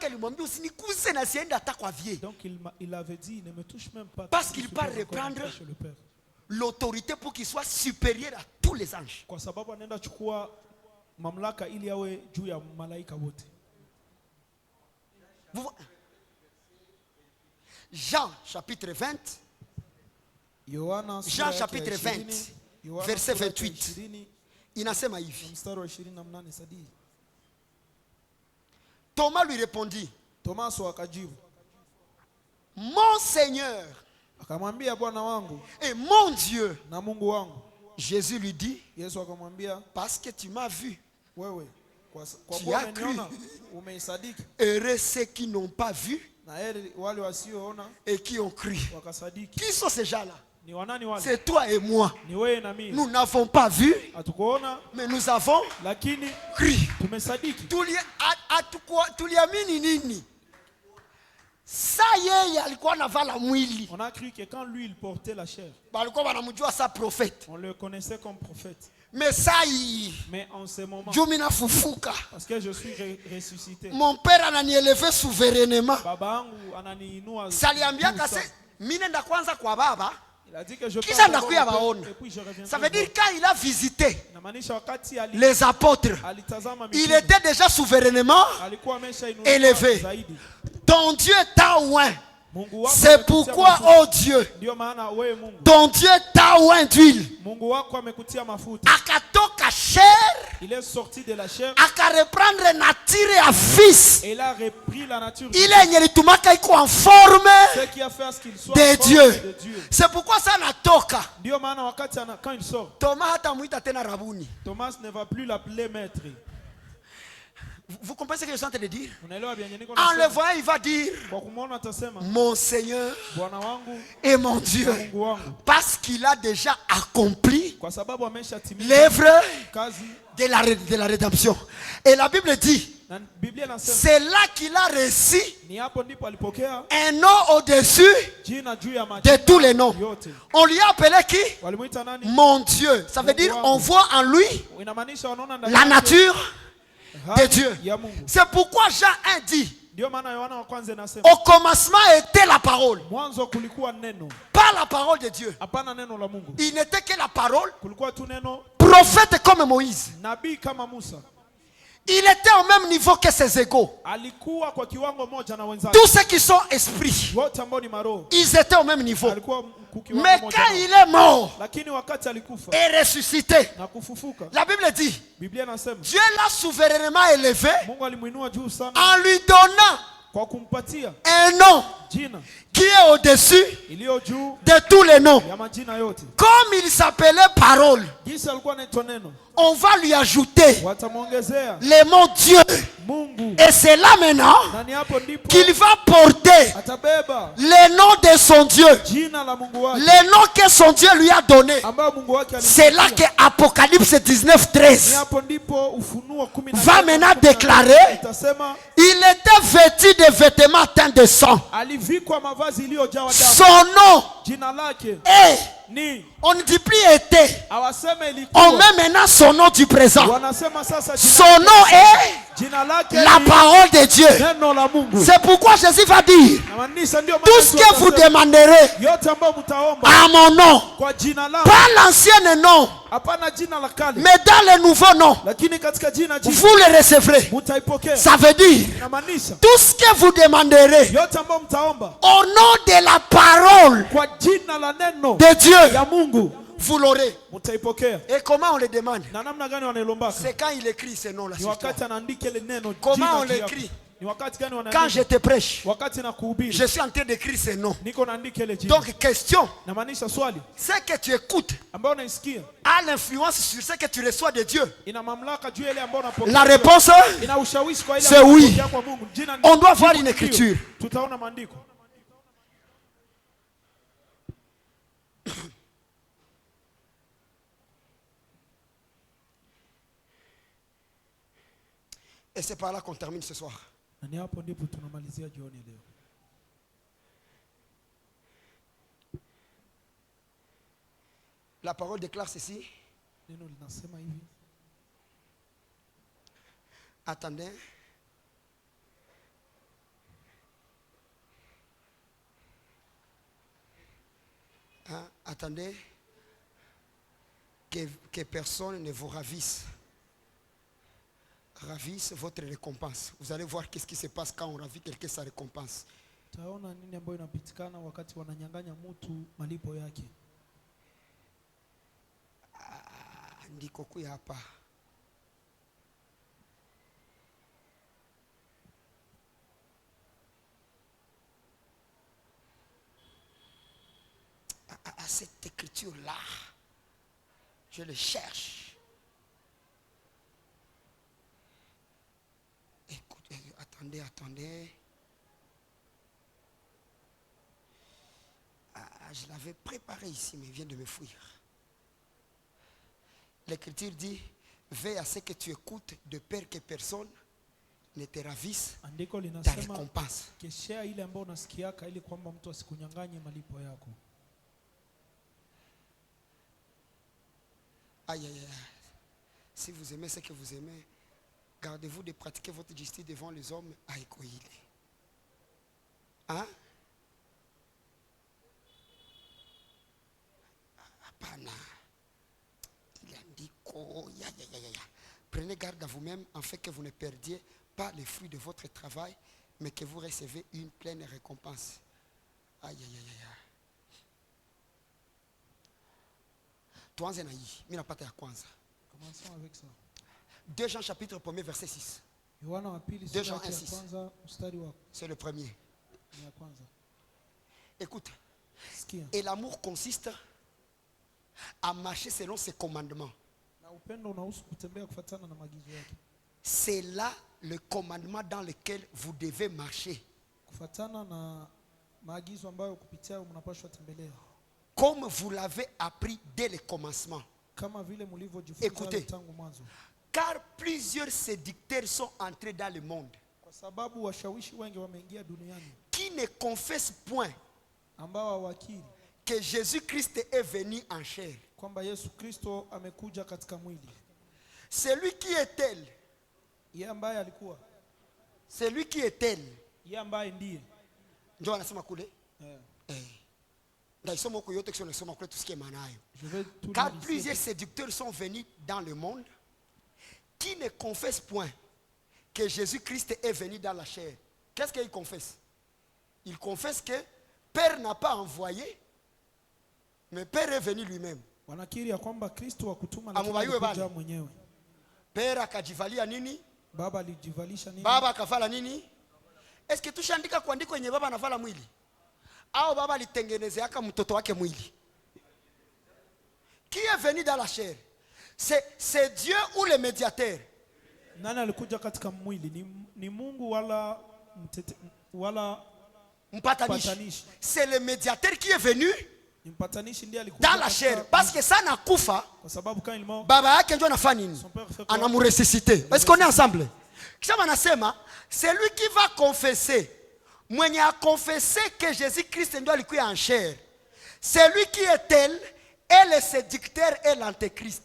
il avait dit, ne me touche même pas. Parce qu'il part reprendre l'autorité pour qu'il soit supérieur à tous les anges. Kwa sababu anaenda chukua mamlaka ili awe juu ya malaika wote. Jean chapitre 20. Jean chapitre 20 verset 28. Inasema hivi. Thomas lui répondit, mon Seigneur et mon Dieu. Jésus lui dit, parce que tu m'as vu, tu as cru. Heureux ceux qui n'ont pas vu et qui ont cru. Qui sont ces gens-là? C'est toi et moi. Nous n'avons pas vu, mais nous avons cru. Tuliamini nini? Sa yeye alikuwa anavala mwili. On a cru que quand lui il portait la chair, balikuwa banamjua sa prophète. On le connaissait comme prophète. Mais en ce moment, jumina fufuka. Parce que je suis ressuscité. Mon père ananielevé souverainement. Baba angu ananiinua. Saliambia kase mimi nenda kwanza kwa baba. Il a dit que je Kisha ndakuya baona. Ça veut dire quand il a visité les apôtres, il était déjà souverainement élevé. Ton Dieu t'a oint. C'est pourquoi, oh Dieu, ton Dieu t'a oint d'huile. Akatoka chair. Il est sorti de la chair. Aka reprendre nature à fils. Et il a repris la nature. Il est nyelitumaka iko en forme de Dieu. C'est pourquoi ça natoka. Quand il sort, Thomas hata muita tena rabuni. Thomas ne va plus l'appeler maître. Vous comprenez ce que je suis en train de dire? En le voyant, il va dire mon Seigneur et mon Dieu. Parce qu'il a déjà accompli l'œuvre de la rédemption. Et la Bible dit, c'est là qu'il a reçu un nom au-dessus de tous les noms. On lui a appelé qui? Mon Dieu. Ça veut dire on voit en lui la nature de Dieu. C'est pourquoi Jean 1 dit, au commencement était la parole. Pas la parole de Dieu. Il n'était que la parole. Prophète comme Moïse. Il était au même niveau que ses égaux. Tous ceux qui sont esprits, ils étaient au même niveau. Mais quand il est mort et ressuscité, la Bible dit, Dieu l'a souverainement élevé en lui donnant un nom qui est au-dessus de tous les noms. Comme il s'appelait Parole, on va lui ajouter le mot Dieu. Et c'est là maintenant qu'il va porter le nom de son Dieu, le nom que son Dieu lui a donné. C'est là que Apocalypse 19:13 va maintenant déclarer: il était vêtu de vêtements teints de sang. Son nom est, on ne dit plus était, on met maintenant son nom du présent. Son nom est la parole de Dieu. C'est pourquoi Jésus va dire: tout ce que vous demanderez à mon nom, pas l'ancien nom, mais dans le nouveau nom, vous le recevrez. Ça veut dire, tout ce que vous demanderez au nom de la parole de Dieu, vous l'aurez. Et comment on le demande? C'est quand il écrit ce nom-là. Comment on l'écrit? Quand je te prêche, je suis en train d'écrire ces noms. Donc, question, ce que tu écoutes a l'influence sur ce que tu reçois de Dieu. La réponse, c'est oui. On doit voir une écriture. Et c'est par là qu'on termine ce soir. La parole déclare ceci. Attendez. Attendez que personne ne vous ravisse votre récompense. Vous allez voir qu'est-ce qui se passe quand on ravit quelqu'un sa récompense. Ndikoku ya hapa. À cette écriture-là, je le cherche. Écoutez, attendez. Je l'avais préparé ici, mais il vient de me fuir. L'écriture dit: veille à ce que tu écoutes, de peur que personne ne te ravisse ta récompense. Aïe. Si vous aimez ce que vous aimez, gardez-vous de pratiquer votre justice devant les hommes à Ekoile. Hein? Apana. Prenez garde à vous-même afin que vous ne perdiez pas les fruits de votre travail, mais que vous recevez une pleine récompense. Aïe. Commençons avec ça. 2 Jean chapitre 1 verset 6. 2 Jean 1, 6. C'est le premier. Écoute. Et l'amour consiste à marcher selon ses commandements. C'est là le commandement dans lequel vous devez marcher. Comme vous l'avez appris dès le commencement. Écoutez, car plusieurs séducteurs sont entrés dans le monde qui ne confessent point que Jésus-Christ est venu en chair. Celui qui est tel, celui qui est tel, car plusieurs séducteurs sont venus dans le monde qui ne confessent point que Jésus-Christ est venu dans la chair, qu'est-ce qu'il confesse? Il confesse que Père n'a pas envoyé, mais Père est venu lui-même. Wanakiri ya kwamba Kristo hakutuma lakini mwenyewe. Père akajivalia nini? Baba alijivalisha nini? Baba akavala nini? Est-ce que tushaandika kuandiko yenye baba anavala mwili? Au baba alitengenezeaka mtoto wake mwili? Qui est venu dans la chair? C'est Dieu ou le médiateur? Nani alikuja katika mwili? Ni Mungu wala mpatanishi? C'est le médiateur qui est venu dans la chair. Parce que ça n'a kufa. Baba yake ndio anafanya nini? Anamuresusciter. Est-ce qu'on est ensemble? Kisha wanasema c'est lui qui va confesser. Mwenye a confessé que Jésus-Christ ndio alikuwa en chair. C'est lui qui est tel et le séducteur et l'antéchrist.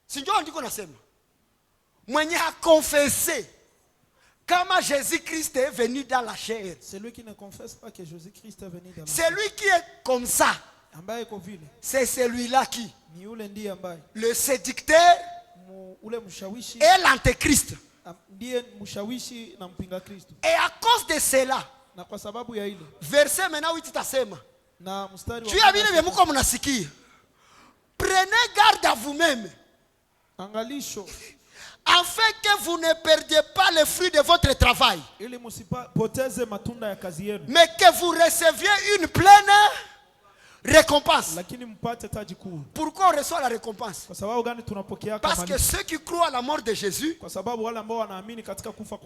Si ndio ndiko nasema. Mwenye a confessé comment Jésus-Christ est venu dans la chair. C'est lui qui ne confesse pas que Jésus-Christ est venu dans la chair. C'est lui qui est comme ça. C'est celui-là qui, le séducteur et l'antéchrist. Et à cause de cela, verset maintenant 8 tasema, tu as vu le même comme nasikia. Prenez garde à vous-même, afin que vous ne perdiez pas le fruit de votre travail, mais que vous receviez une pleine récompense. Pourquoi on reçoit la récompense? Parce que ceux qui croient à la mort de Jésus,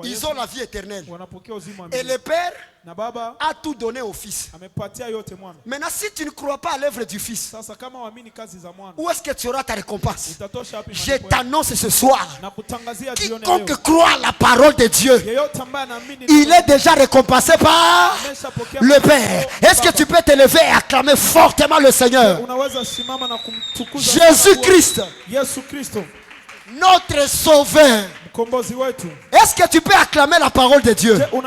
ils ont la vie éternelle. Et le Père a tout donné au Fils. Maintenant, si tu ne crois pas à l'œuvre du Fils, où est-ce que tu auras ta récompense? Je t'annonce ce soir, quiconque croit à la parole de Dieu, il est déjà récompensé par le Père. Est-ce que tu peux te lever et acclamer fortement le Seigneur? Jésus-Christ, notre Sauveur. Est-ce que tu peux acclamer la parole de Dieu? Oh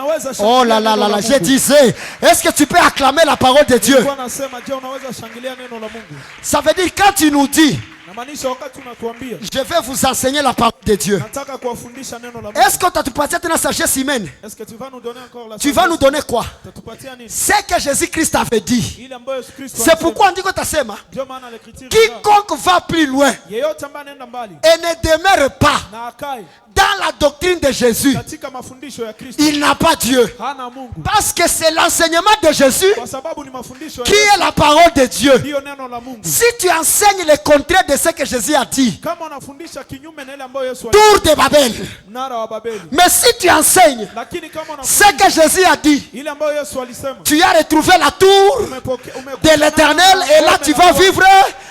là là là là, je disais, est-ce que tu peux acclamer la parole de Dieu? Ça veut dire quand tu nous dis, je vais vous enseigner la parole de Dieu. Est-ce que tu vas te donner la sagesse humaine? Tu vas nous donner quoi? C'est que Jésus-Christ avait dit. C'est pourquoi on dit que quiconque va plus loin et ne demeure pas dans la doctrine de Jésus, il n'a pas Dieu. Parce que c'est l'enseignement de Jésus qui est la parole de Dieu. Si tu enseignes le contraire de ce que Jésus a dit, tour de Babel. Mais si tu enseignes ce que Jésus a dit, tu as retrouvé la tour de l'Éternel et là tu vas vivre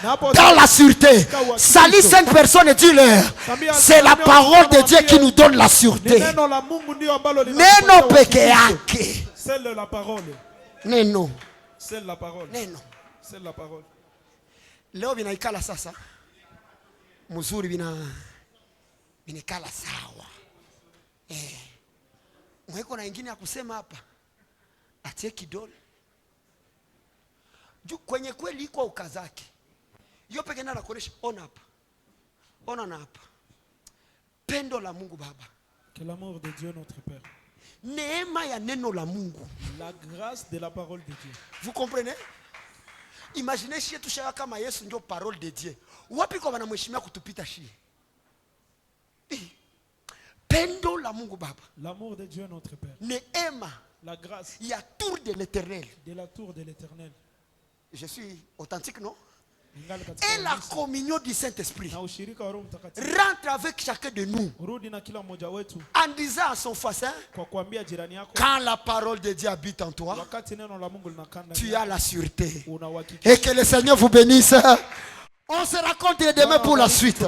dans la sûreté. Salis 5 personnes et dis-leur, c'est la parole de Dieu qui nous donne la sûreté. Neno peke yake. C'est la parole. Neno. C'est la parole. Neno. C'est la parole. Leo binaikala sasa. Muzuri binekala sawa. Mweko na ingine ya kusema hapa. Atie kidole. Juu kwenye kweli iko ukazake. Hiyo peke na nakuonesha, ona hapa. Ona na hapa. Pendo la Mungu Baba. Que l'amour de Dieu notre Père. Neema ya neno la Mungu. La grâce de la parole de Dieu. Vous comprenez? Imaginez si tushaka kama Yesu ndio parole de Dieu. Wapi kwa wanamheshimia kutupita shi? Pendo la Mungu Baba. L'amour de Dieu notre Père. Neema. La grâce. Il y a tour de l'Éternel. De la tour de l'Éternel. Je suis authentique, non? Et la communion du Saint-Esprit rentre avec chacun de nous en disant à son voisin, quand la parole de Dieu habite en toi, tu as la sûreté. Et que le Seigneur vous bénisse. On se rencontre demain pour la suite.